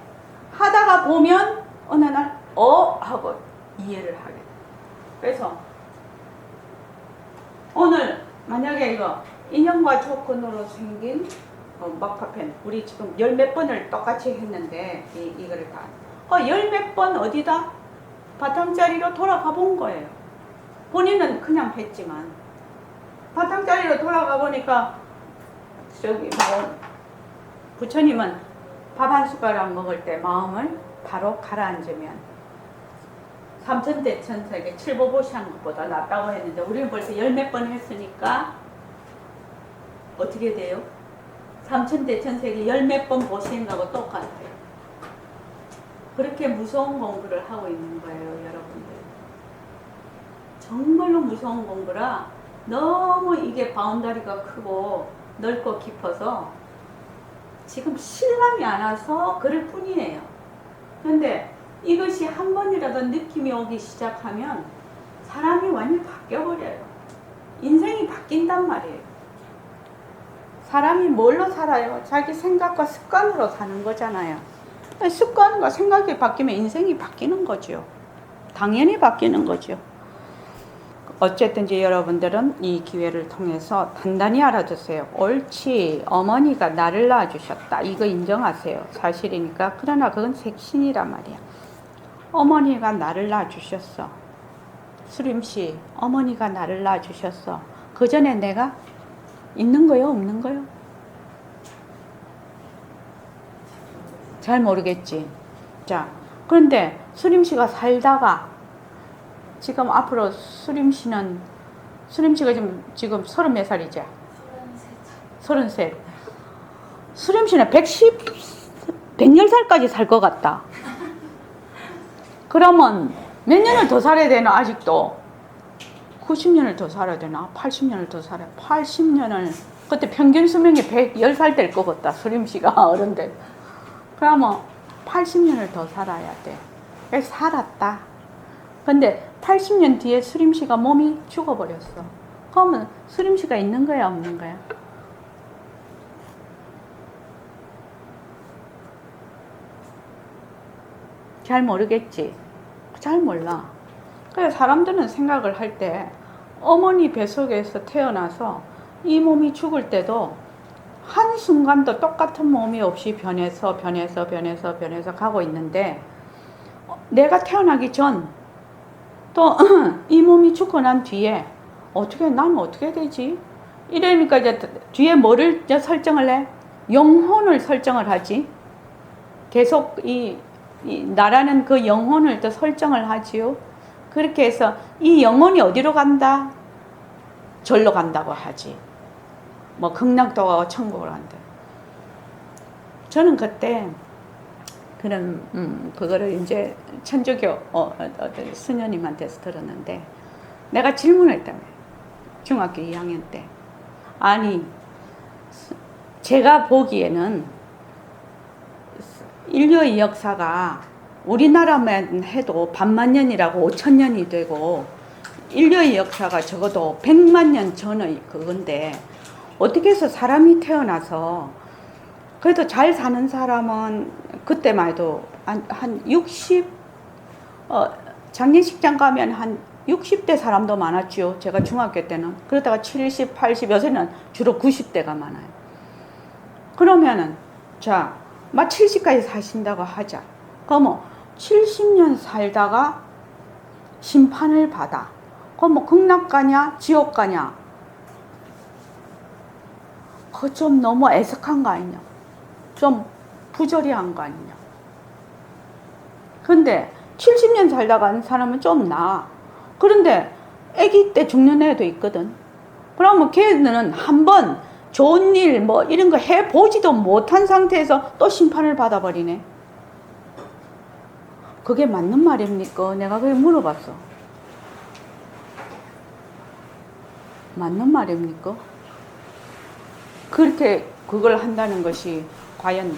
하다가 보면 어느 날 하고 이해를 하게 돼. 그래서 오늘 만약에 이거 인연과 조건으로 생긴 막파편 우리 지금 열 몇 번을 똑같이 했는데 이거를 다 열 몇 번 어디다 바탕자리로 돌아가 본 거예요. 본인은 그냥 했지만 바탕자리로 돌아가 보니까 저기 부처님은 밥 한 숟가락 먹을 때 마음을 바로 가라앉으면 삼천대천세계 칠보보시한 것보다 낫다고 했는데 우리는 벌써 열 몇 번 했으니까 어떻게 돼요? 삼천대천세계 열 몇 번 보시는 거하고 똑같아요. 그렇게 무서운 공부를 하고 있는 거예요, 여러분들. 정말로 무서운 공부라 너무 이게 바운다리가 크고 넓고 깊어서 지금 신랑이 안 와서 그럴 뿐이에요. 그런데 이것이 한 번이라도 느낌이 오기 시작하면 사람이 완전히 바뀌어버려요. 인생이 바뀐단 말이에요. 사람이 뭘로 살아요? 자기 생각과 습관으로 사는 거잖아요. 습관과 생각이 바뀌면 인생이 바뀌는 거죠. 당연히 바뀌는 거죠. 어쨌든지 여러분들은 이 기회를 통해서 단단히 알아두세요. 옳지. 어머니가 나를 낳아주셨다. 이거 인정하세요. 사실이니까. 그러나 그건 색신이란 말이야. 어머니가 나를 낳아주셨어. 수림씨, 어머니가 나를 낳아주셨어. 그 전에 내가 있는 거요? 없는 거요? 잘 모르겠지. 자, 그런데 수림씨가 살다가 지금 앞으로 수림씨가 지금 30몇 살이죠? 33. 수림씨는 110살까지 살 것 같다. 그러면 몇 년을 더 살아야 되나 아직도? 90년을 더 살아야 되나? 80년을 더 살아야 80년을 그때 평균 수명이 110살 될 것 같다. 수림씨가 어른들. 그러면 80년을 더 살아야 돼. 그래서 살았다. 근데 80년 뒤에 수림씨가 몸이 죽어버렸어. 그러면 수림씨가 있는 거야 없는 거야? 잘 모르겠지? 잘 몰라. 그래서 사람들은 생각을 할 때 어머니 뱃속에서 태어나서 이 몸이 죽을 때도 한순간도 똑같은 몸이 없이 변해서 가고 있는데, 내가 태어나기 전, 또 이 몸이 죽고 난 뒤에 난 어떻게 되지? 이러니까 이제 뒤에 뭐를 이제 설정을 해? 영혼을 설정을 하지. 계속 나라는 그 영혼을 또 설정을 하지요. 그렇게 해서 이 영혼이 어디로 간다? 절로 간다고 하지. 뭐 극락도 가고 천국을 간다. 저는 그때 그런 그거를 이제 천주교 스녀님한테서 들었는데, 내가 질문을 했다며. 중학교 2학년 때. 아니, 제가 보기에는 인류의 역사가 우리나라만 해도 반만 년이라고 5,000년이 되고, 인류의 역사가 적어도 100만 년 전의 그건데, 어떻게 해서 사람이 태어나서 그래도 잘 사는 사람은 그때만 해도 한 60, 장례식장 가면 한 60대 사람도 많았죠. 제가 중학교 때는. 그러다가 70, 80, 요새는 주로 90대가 많아요. 그러면은, 자, 막 70까지 사신다고 하자. 그럼 70년 살다가 심판을 받아. 그럼 뭐 극락 가냐, 지옥 가냐? 그거 좀 너무 애석한 거 아니냐? 좀 부조리한 거 아니냐? 근데 70년 살다 간 사람은 좀 나아. 그런데 아기 때 죽는 애도 있거든. 그러면 걔는 한번 좋은 일 뭐 이런 거 해보지도 못한 상태에서 또 심판을 받아버리네. 그게 맞는 말입니까? 내가 그게 물어봤어. 맞는 말입니까? 그렇게 그걸 한다는 것이 과연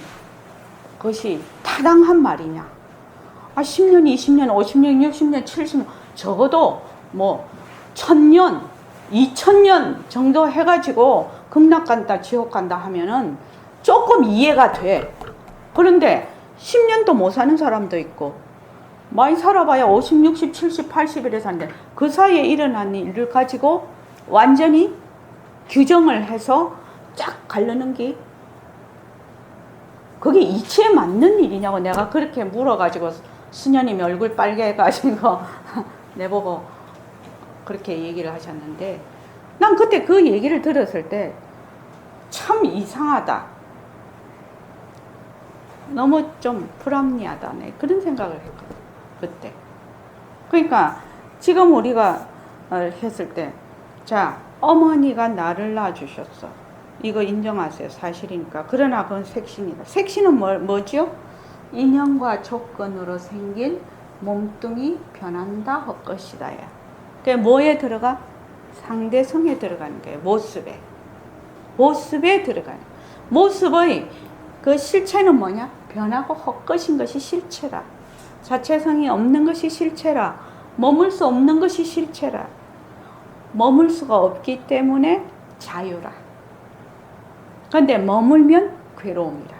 그것이 타당한 말이냐? 10년, 20년, 50년, 60년, 70년, 적어도 뭐 1000년, 2000년 정도 해가지고 극락 간다, 지옥 간다 하면은 조금 이해가 돼. 그런데 10년도 못 사는 사람도 있고, 많이 살아봐야 50, 60, 70, 80일에 사는데, 그 사이에 일어난 일을 가지고 완전히 규정을 해서 쫙 가르는 게 그게 이치에 맞는 일이냐고 내가 그렇게 물어가지고, 수녀님이 얼굴 빨개 해가지고 내보고 그렇게 얘기를 하셨는데, 난 그때 그 얘기를 들었을 때 참 이상하다, 너무 좀 불합리하다, 네, 그런 생각을 했거든 그때. 그러니까 지금 우리가 했을 때, 자, 어머니가 나를 낳아주셨어, 이거 인정하세요. 사실이니까. 그러나 그건 색신이다. 색신은 뭐죠? 인연과 조건으로 생긴 몸뚱이 변한다 할 것이다. 그게 뭐에 들어가? 상대성에 들어가는 거예요. 모습에 들어가는. 모습의 그 실체는 뭐냐? 변하고 헛것인 것이 실체라. 자체성이 없는 것이 실체라. 머물 수 없는 것이 실체라. 머물 수가 없기 때문에 자유라. 그런데 머물면 괴로움이라.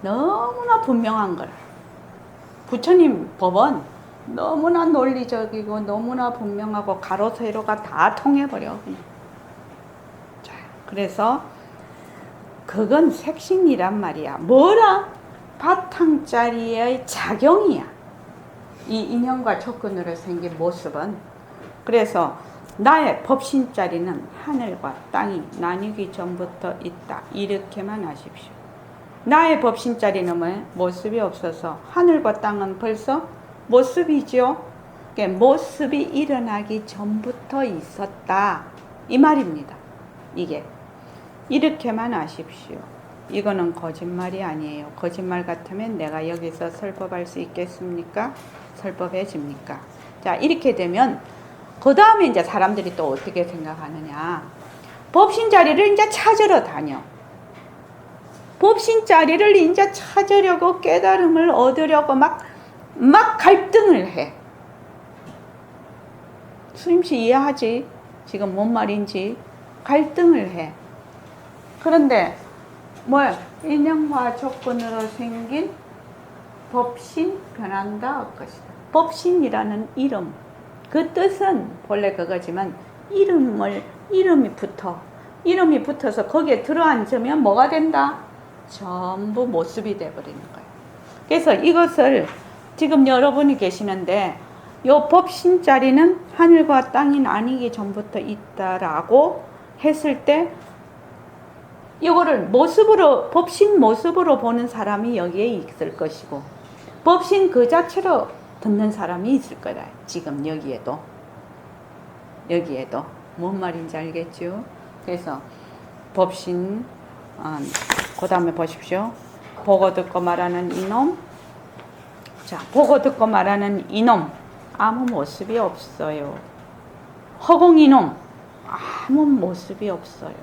너무나 분명한 거라. 부처님 법은 너무나 논리적이고 너무나 분명하고 가로 세로가 다 통해버려. 자, 그래서 그건 색신이란 말이야. 뭐라? 바탕자리의 작용이야. 이 인연과 조건으로 생긴 모습은. 그래서 나의 법신자리는 하늘과 땅이 나뉘기 전부터 있다. 이렇게만 아십시오. 나의 법신자리는 뭐? 모습이 없어서 하늘과 땅은 벌써 모습이죠. 그러니까 모습이 일어나기 전부터 있었다, 이 말입니다. 이게 이렇게만 아십시오. 이거는 거짓말이 아니에요. 거짓말 같으면 내가 여기서 설법할 수 있겠습니까? 설법해집니까? 자, 이렇게 되면 그 다음에 이제 사람들이 또 어떻게 생각하느냐? 법신 자리를 이제 찾으러 다녀. 법신 자리를 이제 찾으려고, 깨달음을 얻으려고 막 갈등을 해. 수임씨 이해하지? 지금 뭔 말인지. 갈등을 해. 그런데 뭐야? 인연과 조건으로 생긴 법신 변한다 할 것이다. 법신이라는 이름, 그 뜻은 본래 그거지만 이름이 붙어. 이름이 붙어서 거기에 들어앉으면 뭐가 된다? 전부 모습이 돼버리는 거예요. 그래서 이것을 지금 여러분이 계시는데 요 법신 자리는 하늘과 땅이 나뉘기 전부터 있다라고 했을 때 이거를 모습으로, 법신 모습으로 보는 사람이 여기에 있을 것이고 법신 그 자체로 듣는 사람이 있을 거다. 지금 여기에도 뭔 말인지 알겠죠? 그래서 법신, 그 다음에 보십시오. 보고 듣고 말하는 이놈. 자, 보고 듣고 말하는 이놈 아무 모습이 없어요. 허공 이놈 아무 모습이 없어요.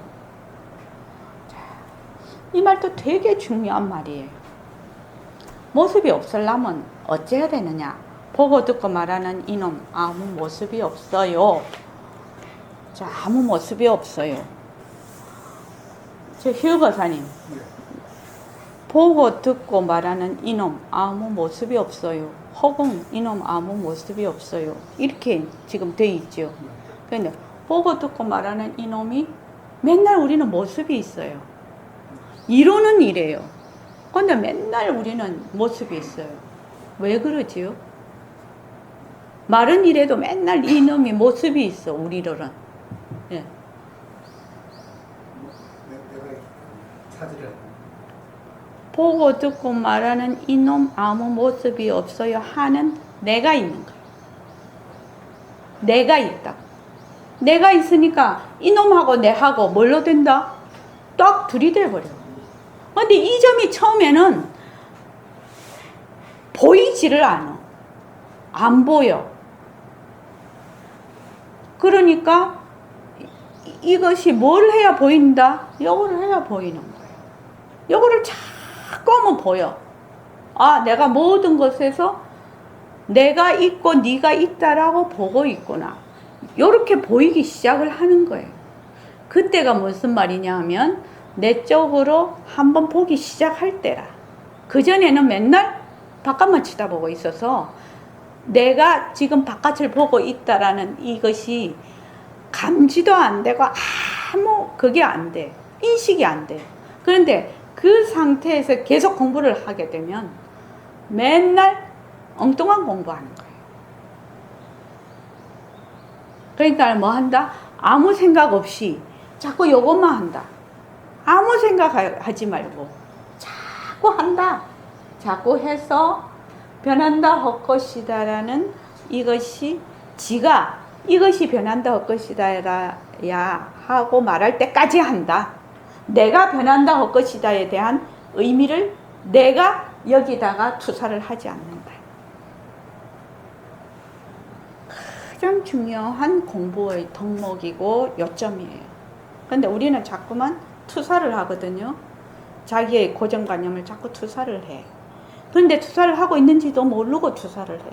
자, 이 말도 되게 중요한 말이에요. 모습이 없으려면 어째야 되느냐? 보고 듣고 말하는 이놈 아무 모습이 없어요. 자, 아무 모습이 없어요. 저 휴거사님, 보고 듣고 말하는 이놈 아무 모습이 없어요. 허공 이놈 아무 모습이 없어요. 이렇게 지금 돼 있죠. 그런데 보고 듣고 말하는 이놈이 맨날 우리는 모습이 있어요. 이론은 이래요. 근데 맨날 우리는 모습이 있어요. 왜 그러지요? 말은 이래도 맨날 이놈이 모습이 있어, 우리로는. 예. 내가 찾으려. 보고 듣고 말하는 이놈 아무 모습이 없어요 하는 내가 있는 거예요. 내가 있다. 내가 있으니까 이놈하고 내하고 뭘로 된다? 딱 둘이 돼버려. 근데 이 점이 처음에는 보이지를 않아. 안 보여. 그러니까 이것이 뭘 해야 보인다? 요거를 해야 보이는 거예요. 요거를 자꾸 하면 보여. 아, 내가 모든 것에서 내가 있고 네가 있다라고 보고 있구나. 요렇게 보이기 시작을 하는 거예요. 그때가 무슨 말이냐 하면 내 쪽으로 한번 보기 시작할 때라. 그전에는 맨날 바깥만 쳐다보고 있어서 내가 지금 바깥을 보고 있다라는 이것이 감지도 안 되고 아무 그게 안 돼. 인식이 안 돼. 그런데 그 상태에서 계속 공부를 하게 되면 맨날 엉뚱한 공부하는 거예요. 그러니까 뭐 한다? 아무 생각 없이 자꾸 요것만 한다. 아무 생각하지 말고 자꾸 한다. 자꾸 해서 변한다 헛것이다라는 이것이 지가 이것이 변한다 헛것이다야 하고 말할 때까지 한다. 내가 변한다 헛것이다에 대한 의미를 내가 여기다가 투사를 하지 않는다. 가장 중요한 공부의 덕목이고 요점이에요. 근데 우리는 자꾸만 투사를 하거든요. 자기의 고정관념을 자꾸 투사를 해. 근데 투사를 하고 있는지도 모르고 투사를 해.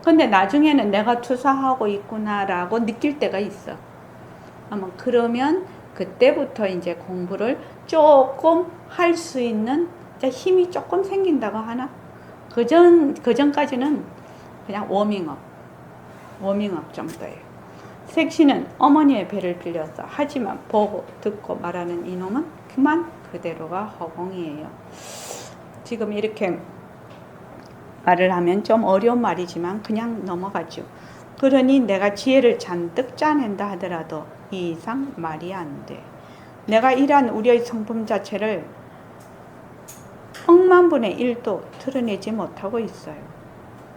근데 나중에는 내가 투사하고 있구나라고 느낄 때가 있어. 아마 그러면 그때부터 이제 공부를 조금 할 수 있는 힘이 조금 생긴다고 하나? 그 전까지는 그냥 워밍업 정도예요. 색시는 어머니의 배를 빌려서 하지만 보고 듣고 말하는 이놈은 그만 그대로가 허공이에요. 지금 이렇게 말을 하면 좀 어려운 말이지만 그냥 넘어가죠. 그러니 내가 지혜를 잔뜩 짜낸다 하더라도 이 이상 말이 안 돼. 내가 이러한 우리의 성품 자체를 억만분의 1도 드러내지 못하고 있어요.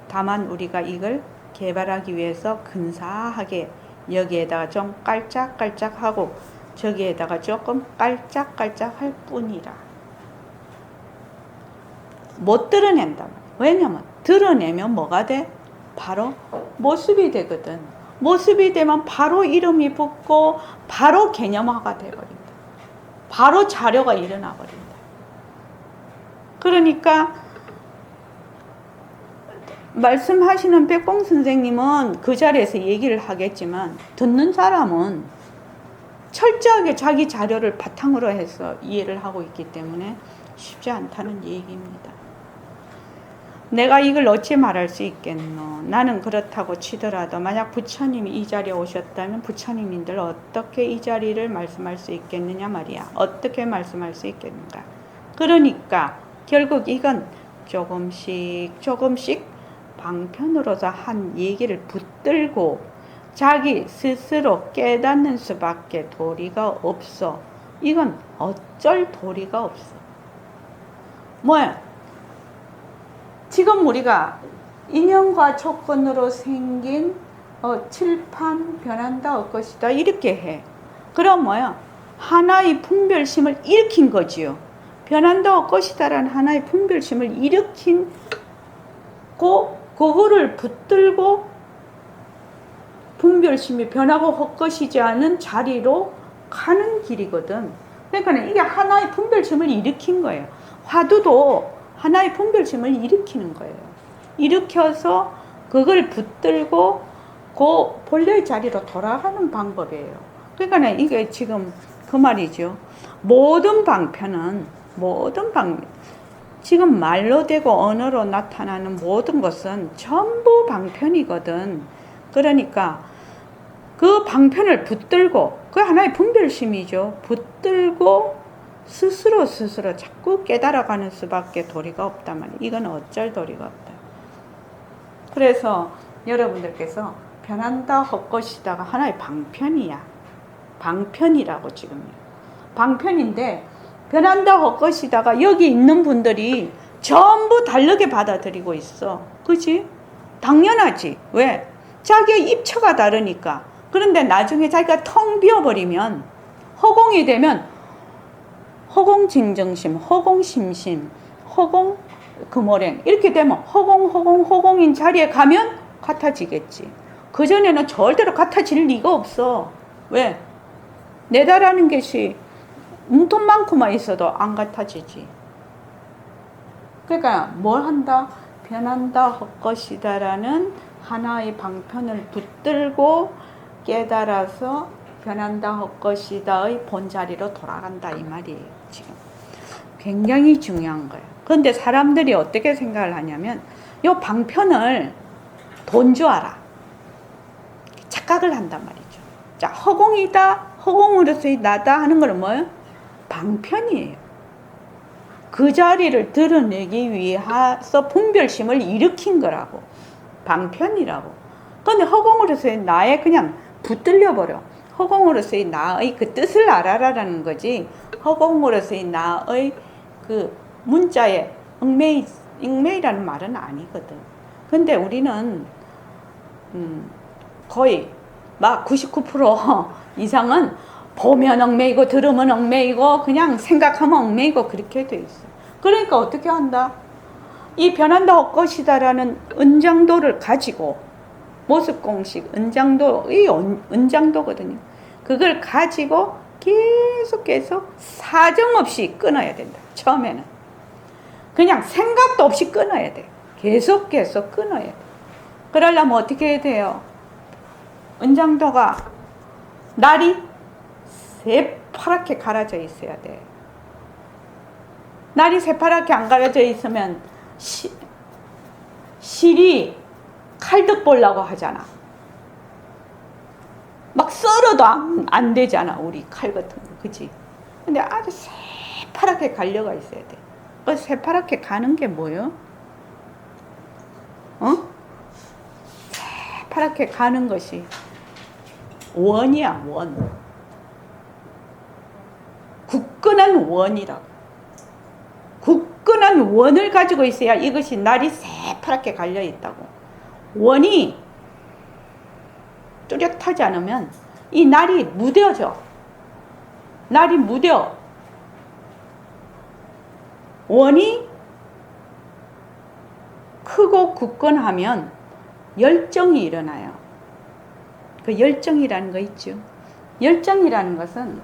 다만 우리가 이걸 개발하기 위해서 근사하게 여기에다가 좀 깔짝깔짝하고 저기에다가 조금 깔짝깔짝 할 뿐이라. 못 드러낸다. 왜냐면 드러내면 뭐가 돼? 바로 모습이 되거든. 모습이 되면 바로 이름이 붙고 바로 개념화가 돼버린다. 바로 자료가 일어나 버린다. 그러니까 말씀하시는 백봉 선생님은 그 자리에서 얘기를 하겠지만 듣는 사람은 철저하게 자기 자료를 바탕으로 해서 이해를 하고 있기 때문에 쉽지 않다는 얘기입니다. 내가 이걸 어찌 말할 수 있겠노? 나는 그렇다고 치더라도 만약 부처님이 이 자리에 오셨다면 부처님인들 어떻게 이 자리를 말씀할 수 있겠느냐 말이야. 어떻게 말씀할 수 있겠는가? 그러니까 결국 이건 조금씩 방편으로서 한 얘기를 붙들고 자기 스스로 깨닫는 수밖에 도리가 없어. 이건 어쩔 도리가 없어. 뭐야? 지금 우리가 인연과 조건으로 생긴 칠판 변한다 할 것이다 이렇게 해. 그럼 뭐야? 하나의 분별심을 일으킨 거지요. 변한다 할 것이다라는 하나의 분별심을 일으킨 그거를 붙들고 분별심이 변하고 헛것이지 않은 자리로 가는 길이거든. 그러니까 이게 하나의 분별심을 일으킨 거예요. 화두도 하나의 분별심을 일으키는 거예요. 일으켜서 그걸 붙들고 그 본래의 자리로 돌아가는 방법이에요. 그러니까 이게 지금 그 말이죠. 모든 방편은 지금 말로 되고 언어로 나타나는 모든 것은 전부 방편이거든. 그러니까 그 방편을 붙들고 그 하나의 분별심이죠. 붙들고 스스로 자꾸 깨달아가는 수밖에 도리가 없단 말이에요. 이건 어쩔 도리가 없다. 그래서 여러분들께서 변한다 헛것이다가 하나의 방편이야. 방편이라고 지금요. 방편인데 변한다 헛것이다가 여기 있는 분들이 전부 다르게 받아들이고 있어. 그치? 당연하지. 왜? 자기의 입처가 다르니까. 그런데 나중에 자기가 텅 비어버리면 허공이 되면 허공징정심, 허공심심, 허공금오랭 이렇게 되면 허공인 자리에 가면 같아지겠지. 그전에는 절대로 같아질 리가 없어. 왜? 내다라는 것이 눈톱만큼만 있어도 안 같아지지. 그러니까 뭘 한다? 변한다 헛것이다라는 하나의 방편을 붙들고 깨달아서 변한다 헛것이다의 본자리로 돌아간다 이 말이에요. 지금 굉장히 중요한 거예요. 그런데 사람들이 어떻게 생각을 하냐면 이 방편을 돈 줄 알아. 착각을 한단 말이죠. 자, 허공이다, 허공으로서의 나다 하는 건 뭐예요? 방편이에요. 그 자리를 드러내기 위해서 분별심을 일으킨 거라고. 방편이라고. 그런데 허공으로서의 나에 그냥 붙들려 버려. 허공으로서의 나의 그 뜻을 알아라라는 거지. 허공으로서의 나의 그 문자에 얽매이라는 말은 아니거든. 근데 우리는 거의 막 99% 이상은 보면 얽매이고 들으면 얽매이고 그냥 생각하면 얽매이고 그렇게 돼 있어. 그러니까 어떻게 한다? 이 변한다 헛것이다라는 은장도를 가지고 모습공식 은장도의 은장도거든요. 그걸 가지고 계속 사정없이 끊어야 된다. 처음에는 그냥 생각도 없이 끊어야 돼. 계속 끊어야 돼. 그러려면 어떻게 해야 돼요? 은장도가 날이 새파랗게 갈아져 있어야 돼. 날이 새파랗게 안 갈아져 있으면 실이 칼득 보려고 하잖아. 막 썰어도 안 되잖아. 우리 칼 같은 거. 그치? 근데 아주 새파랗게 갈려가 있어야 돼. 그 새파랗게 가는 게 뭐예요? 새파랗게 가는 것이 원이야, 원. 굳건한 원이라고. 굳건한 원을 가지고 있어야 이것이 날이 새파랗게 갈려 있다고. 원이 뚜렷하지 않으면 이 날이 무뎌져. 날이 무뎌. 원이 크고 굳건하면 열정이 일어나요. 그 열정이라는 거 있죠. 열정이라는 것은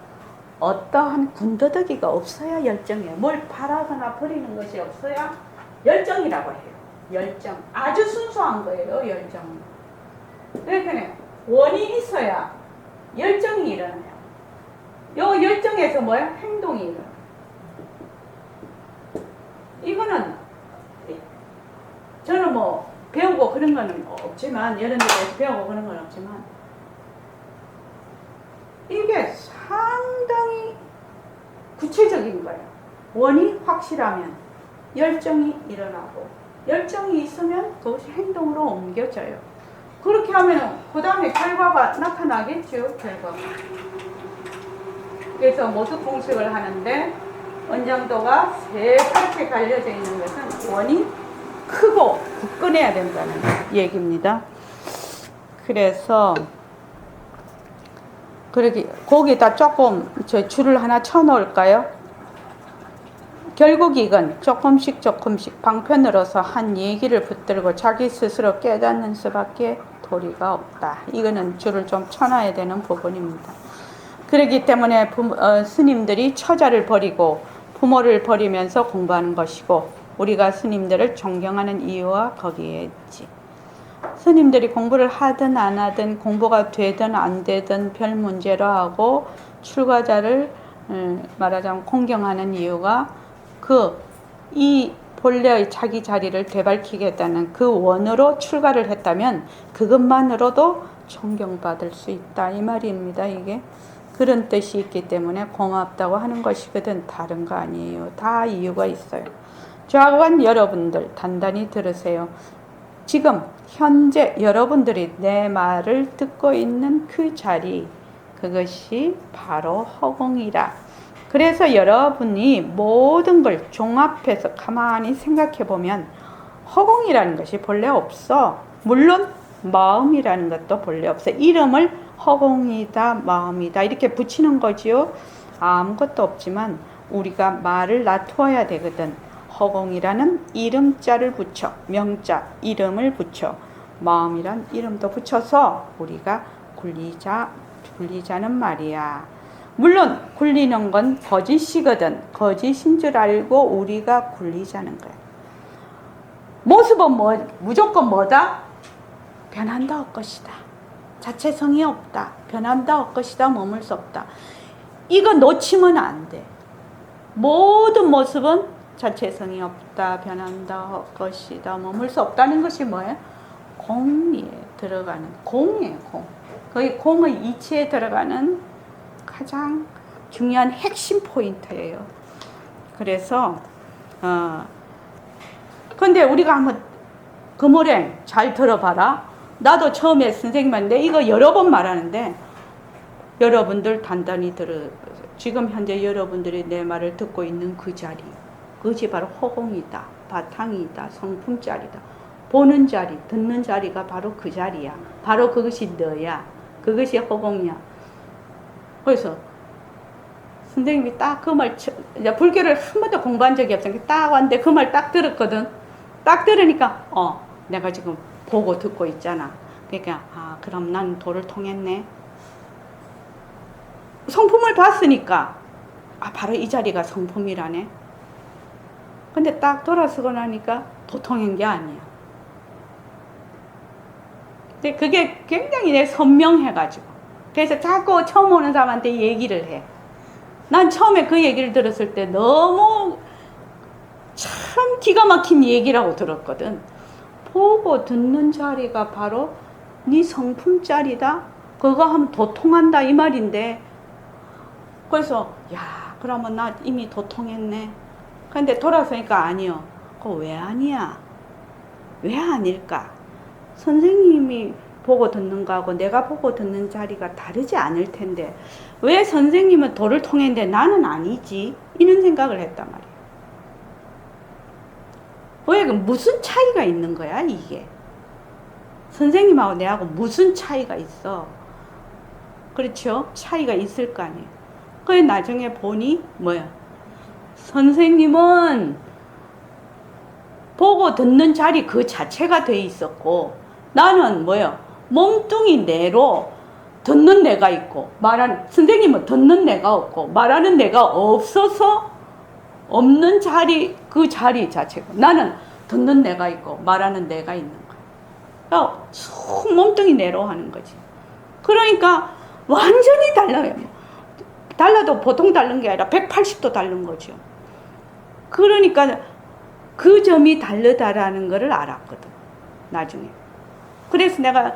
어떠한 군더더기가 없어야 열정이에요. 뭘 바라거나 버리는 것이 없어야 열정이라고 해요. 열정. 아주 순수한 거예요. 열정. 그러니까 원이 있어야 열정이 일어나요. 요 열정에서 뭐야? 행동이 일어나요. 이거는 제대로 뭐 배우고 그런 거는 없지만 이런 데서 배우고 그런 건 없지만 이게 상당히 구체적인 거예요. 원이 확실하면 열정이 일어나고 열정이 있으면 그것이 행동으로 옮겨져요. 그렇게 하면 그 다음에 결과가 나타나겠죠. 결과가. 그래서 모습 공식을 하는데 원정도가 새파랗게 갈려져 있는 것은 원이 크고 굳건해야 된다는 얘기입니다. 그래서 그러기 거기다 조금 저 줄을 하나 쳐 놓을까요? 결국 이건 조금씩 방편으로서 한 얘기를 붙들고 자기 스스로 깨닫는 수밖에 도리가 없다. 이거는 줄을 좀 쳐놔야 되는 부분입니다. 그렇기 때문에 스님들이 처자를 버리고 부모를 버리면서 공부하는 것이고 우리가 스님들을 존경하는 이유와 거기에 있지. 스님들이 공부를 하든 안 하든 공부가 되든 안 되든 별 문제로 하고 출가자를 말하자면 공경하는 이유가 이 본래의 자기 자리를 되밟히겠다는 그 원으로 출가를 했다면 그것만으로도 존경받을 수 있다 이 말입니다. 이게 그런 뜻이 있기 때문에 고맙다고 하는 것이거든 다른 거 아니에요. 다 이유가 있어요. 좌우한 여러분들 단단히 들으세요. 지금 현재 여러분들이 내 말을 듣고 있는 그 자리 그것이 바로 허공이라. 그래서 여러분이 모든 걸 종합해서 가만히 생각해 보면 허공이라는 것이 본래 없어. 물론 마음이라는 것도 본래 없어. 이름을 허공이다 마음이다 이렇게 붙이는 거지요. 아무것도 없지만 우리가 말을 놔두어야 되거든. 허공이라는 이름자를 붙여 명자 이름을 붙여 마음이란 이름도 붙여서 우리가 굴리자는 말이야. 물론 굴리는 건 거짓이거든. 거짓인 줄 알고 우리가 굴리자는 거야. 모습은 무조건 뭐다? 변한다 할 것이다. 자체성이 없다. 변한다 할 것이다. 머물 수 없다. 이거 놓치면 안 돼. 모든 모습은 자체성이 없다. 변한다 할 것이다. 머물 수 없다는 것이 뭐예요? 공에 들어가는 공이에요. 공. 거기 공의 이치에 들어가는 가장 중요한 핵심 포인트예요. 그래서 근데 우리가 한번 금오랭 잘 들어봐라. 나도 처음에 선생님한테 이거 여러 번 말하는데 여러분들 단단히 지금 현재 여러분들이 내 말을 듣고 있는 그 자리 그것이 바로 허공이다. 바탕이다. 성품자리다. 보는 자리, 듣는 자리가 바로 그 자리야. 바로 그것이 너야. 그것이 허공이야. 그래서 선생님이 딱 그 말, 불교를 한 번도 공부한 적이 없으니까 딱 왔는데 그 말 딱 들었거든. 딱 들으니까 내가 지금 보고 듣고 있잖아. 그러니까 그럼 난 도를 통했네. 성품을 봤으니까 바로 이 자리가 성품이라네. 근데 딱 돌아서고 나니까 도 통한 게 아니야. 근데 그게 굉장히 선명해가지고 그래서 자꾸 처음 오는 사람한테 얘기를 해. 난 처음에 그 얘기를 들었을 때 너무 참 기가 막힌 얘기라고 들었거든. 보고 듣는 자리가 바로 네 성품 자리다. 그거 하면 도통한다 이 말인데. 그래서 그러면 나 이미 도통했네. 근데 돌아서니까 아니요. 그거 왜 아니야? 왜 아닐까? 선생님이 보고 듣는 거하고 내가 보고 듣는 자리가 다르지 않을 텐데 왜 선생님은 도를 통했는데 나는 아니지? 이런 생각을 했단 말이에요. 왜 무슨 차이가 있는 거야 이게? 선생님하고 내하고 무슨 차이가 있어? 그렇죠? 차이가 있을 거 아니에요. 그래 나중에 보니 뭐야? 선생님은 보고 듣는 자리 그 자체가 돼 있었고 나는 뭐야? 몸뚱이 내로 듣는 내가 있고 선생님은 듣는 내가 없고 말하는 내가 없어서 없는 자리 그 자리 자체고 나는 듣는 내가 있고 말하는 내가 있는 거야. 쑥 몸뚱이 내로 하는 거지. 그러니까 완전히 달라요. 달라도 보통 다른 게 아니라 180도 다른 거죠. 그러니까 그 점이 다르다라는 것을 알았거든. 나중에. 그래서 내가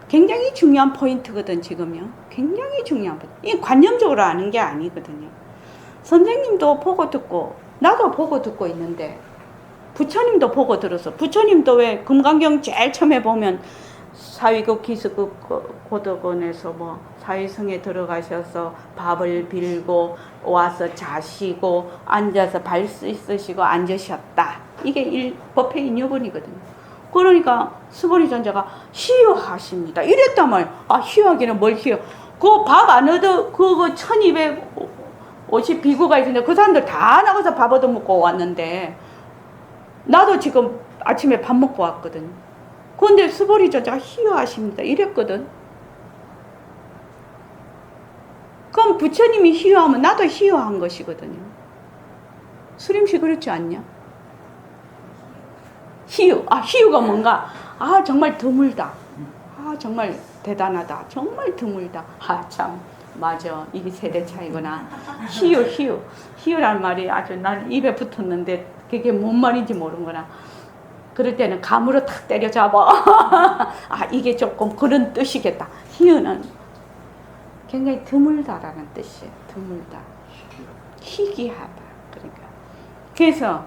굉장히 중요한 포인트거든 지금요. 굉장히 중요한 포인트. 이 관념적으로 아는 게 아니거든요. 선생님도 보고 듣고 나도 보고 듣고 있는데 부처님도 보고 들어서 부처님도 왜 금강경 제일 처음에 보면 사위국 기수국 고덕원에서 뭐 사위성에 들어가셔서 밥을 빌고 와서 자시고 앉아서 발 씻으시고 앉으셨다. 이게 법회 인유본이거든요. 그러니까 수보리 전자가 희유하십니다. 이랬단 말이에요. 희유하기는 뭘 희유. 그 밥 안 얻어, 그거 1250 비구가 있는데 그 사람들 다 나가서 밥 얻어 먹고 왔는데 나도 지금 아침에 밥 먹고 왔거든. 그런데 수보리 전자가 희유하십니다. 이랬거든. 그럼 부처님이 희유하면 나도 희유한 것이거든요. 수림씨 그렇지 않냐? 희유. 희유가 뭔가? 정말 드물다. 정말 대단하다. 정말 드물다. 참. 맞아. 이게 세대 차이구나. 희유. 희유란 말이 아주 난 입에 붙었는데 그게 뭔 말인지 모르는구나. 그럴 때는 감으로 탁 때려잡아. 이게 조금 그런 뜻이겠다. 희유는 굉장히 드물다라는 뜻이에요. 드물다. 희귀하다. 그러니까. 그래서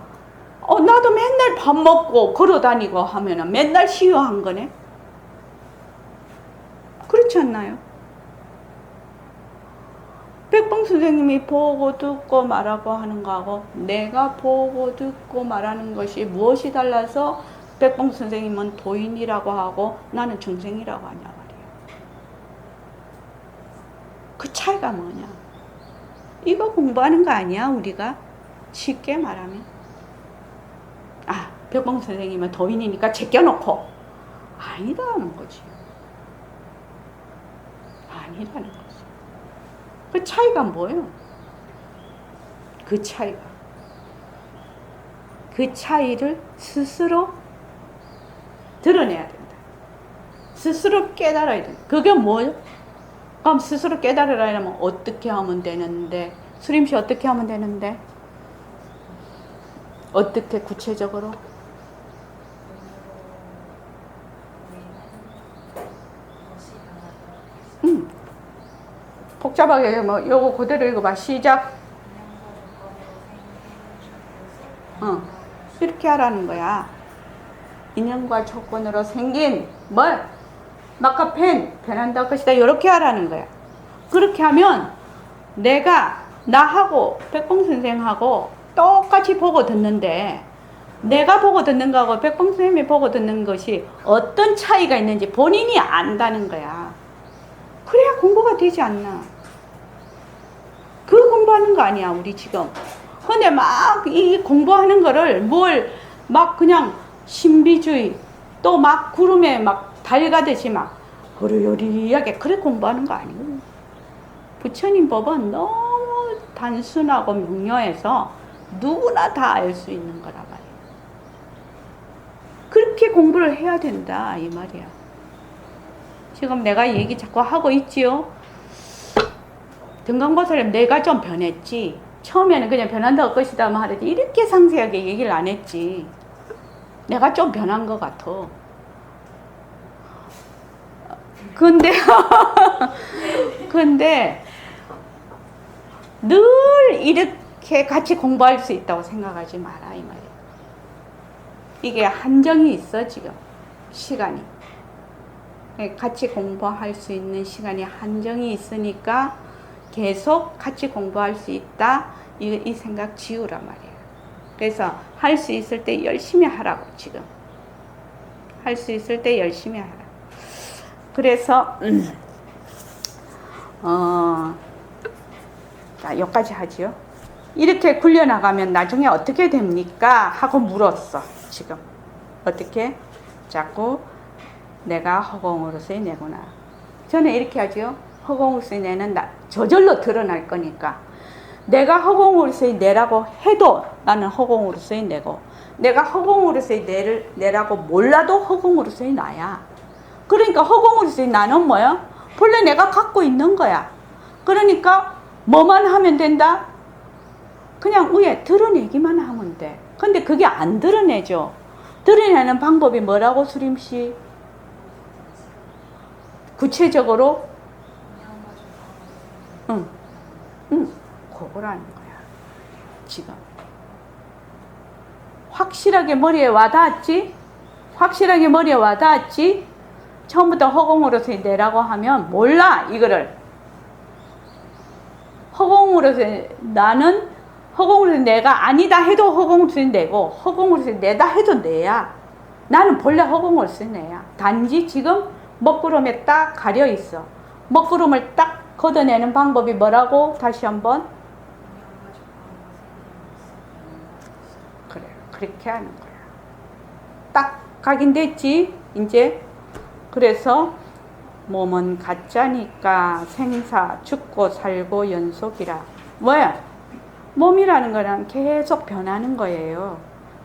나도 맨날 밥 먹고 걸어다니고 하면은 맨날 희유한 거네. 그렇지 않나요? 백봉 선생님이 보고 듣고 말하고 하는 거하고 내가 보고 듣고 말하는 것이 무엇이 달라서 백봉 선생님은 도인이라고 하고 나는 중생이라고 하냐 말이에요. 그 차이가 뭐냐? 이거 공부하는 거 아니야 우리가? 쉽게 말하면 백봉 선생님은 도인이니까 제껴놓고 아니라는 거지. 아니라는 거지. 그 차이가 뭐예요? 그 차이를 스스로 드러내야 된다. 스스로 깨달아야 된다. 그게 뭐예요? 그럼 스스로 깨달으려면 어떻게 하면 되는데? 수림씨 어떻게 하면 되는데? 어떻게 구체적으로? 복잡하게 요거 그대로 읽어봐. 시작. 이렇게 하라는 거야. 인연과 조건으로 생긴 마카펜 변한다 것이다. 이렇게 하라는 거야. 그렇게 하면 내가 나하고 백봉 선생하고 똑같이 보고 듣는데 내가 보고 듣는 거하고 백봉 선생님이 보고 듣는 것이 어떤 차이가 있는지 본인이 안다는 거야. 그래야 공부가 되지 않나. 그 공부하는 거 아니야 우리 지금. 근데 막 이 공부하는 거를 막 그냥 신비주의 또 막 구름에 막 달가듯이 막 그러요리하게 그래 공부하는 거 아니고. 부처님 법은 너무 단순하고 명료해서 누구나 다 알 수 있는 거라 말이야. 그렇게 공부를 해야 된다 이 말이야. 지금 내가 얘기 자꾸 하고 있지요. 등강보살님 내가 좀 변했지. 처음에는 그냥 변한다고 것이다 말하지 이렇게 상세하게 얘기를 안 했지. 내가 좀 변한 것 같아. 근데 늘 이렇게 같이 공부할 수 있다고 생각하지 마라 이 말이야. 이게 한정이 있어 지금 시간이. 같이 공부할 수 있는 시간이 한정이 있으니까 계속 같이 공부할 수 있다 이 생각 지우란 말이야. 그래서 할 수 있을 때 열심히 하라고 지금. 할 수 있을 때 열심히 하라. 그래서 자 여기까지 하지요. 이렇게 굴려나가면 나중에 어떻게 됩니까? 하고 물었어 지금. 어떻게? 자꾸 내가 허공으로서의 내구나. 저는 이렇게 하죠. 허공으로서의 내는 저절로 드러날 거니까. 내가 허공으로서의 내라고 해도 나는 허공으로서의 내고, 내가 허공으로서의 내라고 몰라도 허공으로서의 나야. 그러니까 허공으로서의 나는 뭐야? 본래 내가 갖고 있는 거야. 그러니까 뭐만 하면 된다? 그냥 위에 드러내기만 하면 돼. 근데 그게 안 드러내죠. 드러내는 방법이 뭐라고, 수림씨? 구체적으로? 응, 그거라는 거야. 지금. 확실하게 머리에 와닿았지? 확실하게 머리에 와닿았지? 처음부터 허공으로서 내라고 하면 몰라, 이거를. 허공으로서 나는 허공으로서 내가 아니다 해도 허공으로서 내고 허공으로서 내다 해도 내야. 나는 본래 허공으로서 내야. 단지 지금 먹구름에 딱 가려 있어. 먹구름을 딱 걷어내는 방법이 뭐라고? 다시 한번. 그래, 그렇게 하는 거야. 딱 각인됐지? 이제. 그래서 몸은 가짜니까 생사 죽고 살고 연속이라. 뭐야? 몸이라는 거는 계속 변하는 거예요.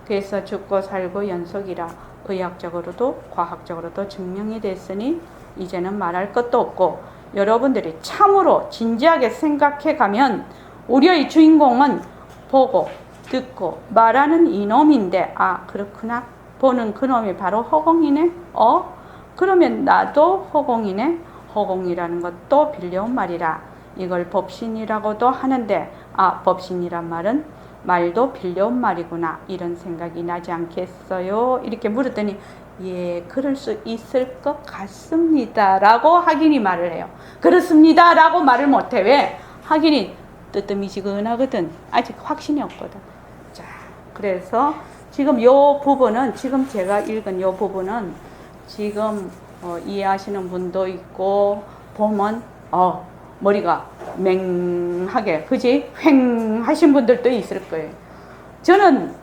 그래서 죽고 살고 연속이라 의학적으로도 과학적으로도 증명이 됐으니 이제는 말할 것도 없고, 여러분들이 참으로 진지하게 생각해 가면 우리의 주인공은 보고 듣고 말하는 이놈인데, 아 그렇구나, 보는 그놈이 바로 허공이네. 그러면 나도 허공이네. 허공이라는 것도 빌려온 말이라. 이걸 법신이라고도 하는데, 아 법신이란 말은 말도 빌려온 말이구나, 이런 생각이 나지 않겠어요? 이렇게 물었더니 예, 그럴 수 있을 것 같습니다 라고 학인이 말을 해요. 그렇습니다 라고 말을 못해. 왜? 학인이 뜨뜻미지근하거든. 아직 확신이 없거든. 자, 그래서 지금 요 부분은, 지금 제가 읽은 요 부분은 지금 이해하시는 분도 있고, 보면 머리가 맹하게, 그지? 휑 하신 분들도 있을 거예요. 저는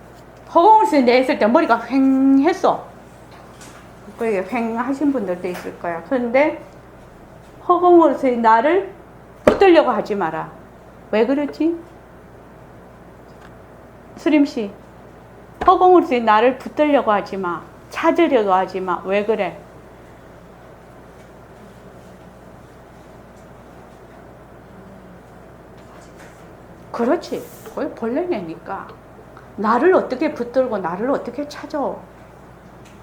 허공을 냈을 때 머리가 휑했어. 그게 휑 하신 분들도 있을 거야. 그런데 허공으로서 나를 붙들려고 하지 마라. 왜 그러지? 수림씨, 허공으로서 나를 붙들려고 하지 마. 찾으려고 하지 마. 왜 그래? 그렇지. 그게 벌레내니까. 나를 어떻게 붙들고 나를 어떻게 찾아?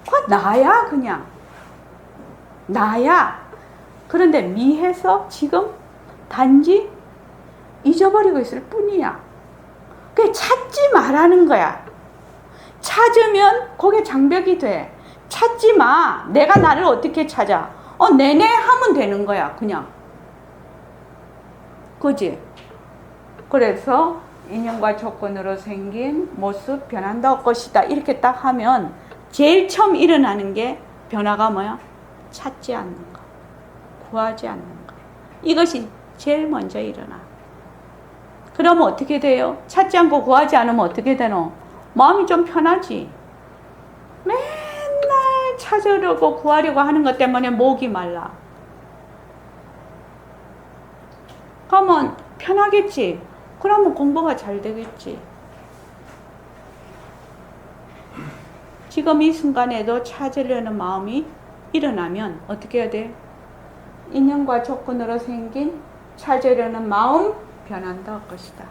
그거 나야, 그냥. 나야. 그런데 미해서 지금 단지 잊어버리고 있을 뿐이야. 그게 찾지 말라는 거야. 찾으면 그게 장벽이 돼. 찾지 마. 내가 나를 어떻게 찾아? 내내 하면 되는 거야, 그냥. 그지? 그래서 인연과 조건으로 생긴 모습 변한다 것이다. 이렇게 딱 하면 제일 처음 일어나는 게 변화가 뭐야? 찾지 않는 거. 구하지 않는 거. 이것이 제일 먼저 일어나. 그러면 어떻게 돼요? 찾지 않고 구하지 않으면 어떻게 되노? 마음이 좀 편하지. 맨날 찾으려고 구하려고 하는 것 때문에 목이 말라. 그러면 편하겠지. 그러면 공부가 잘 되겠지. 지금 이 순간에도 찾으려는 마음이 일어나면 어떻게 해야 돼? 인연과 조건으로 생긴 찾으려는 마음 변한다 것이다.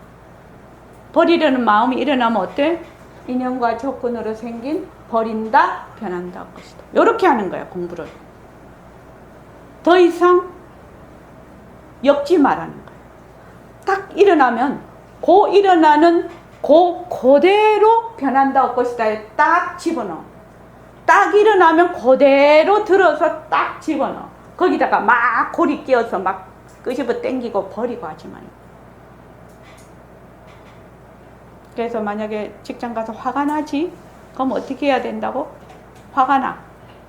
버리려는 마음이 일어나면 어때? 인연과 조건으로 생긴 버린다 변한다 것이다. 이렇게 하는 거야, 공부를. 더 이상 엮지 말라는 거야. 딱 일어나면 일어나는 그대로 변한다 것이다. 딱 집어넣어. 딱 일어나면 그대로 들어서 딱 집어넣어. 거기다가 막 고리 끼워서 막 끄집어 당기고 버리고 하지 말고. 그래서 만약에 직장 가서 화가 나지? 그럼 어떻게 해야 된다고? 화가 나.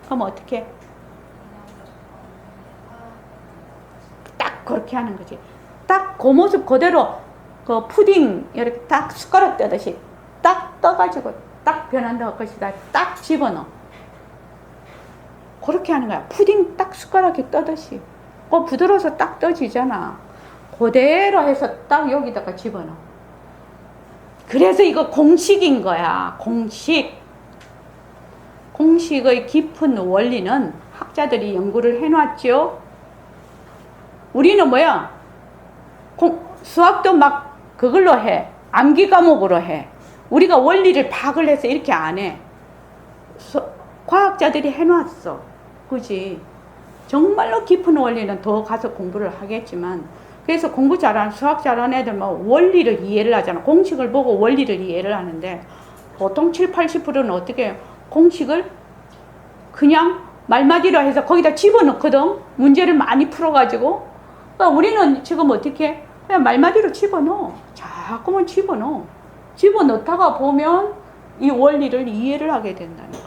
그럼 어떻게 해? 딱 그렇게 하는 거지. 딱 그 모습 그대로 그 푸딩 이렇게 딱 숟가락 떠듯이 딱 떠가지고 딱 변한다고 것이다. 딱 집어넣어. 그렇게 하는 거야. 푸딩 딱 숟가락에 떠듯이. 부드러워서 딱 떠지잖아. 그대로 해서 딱 여기다가 집어넣어. 그래서 이거 공식인 거야. 공식. 공식의 깊은 원리는 학자들이 연구를 해놨죠. 우리는 뭐야? 수학도 막 그걸로 해. 암기 과목으로 해. 우리가 원리를 파악을 해서 이렇게 안 해. 과학자들이 해놨어. 그지? 정말로 깊은 원리는 더 가서 공부를 하겠지만, 그래서 공부 잘하는, 수학 잘하는 애들 뭐 원리를 이해를 하잖아. 공식을 보고 원리를 이해를 하는데, 보통 7, 80%는 어떻게 해요? 공식을 그냥 말마디로 해서 거기다 집어넣거든. 문제를 많이 풀어가지고. 그러니까 우리는 지금 어떻게 해? 그냥 말마디로 집어넣어. 자꾸만 집어넣어. 집어넣다가 보면 이 원리를 이해를 하게 된다는 거예요.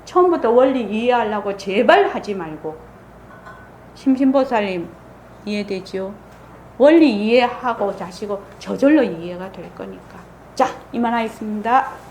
처음부터 원리 이해하려고 제발 하지 말고. 심신보살님 이해되죠? 원리 이해하고 자시고 저절로 이해가 될 거니까. 자, 이만하겠습니다.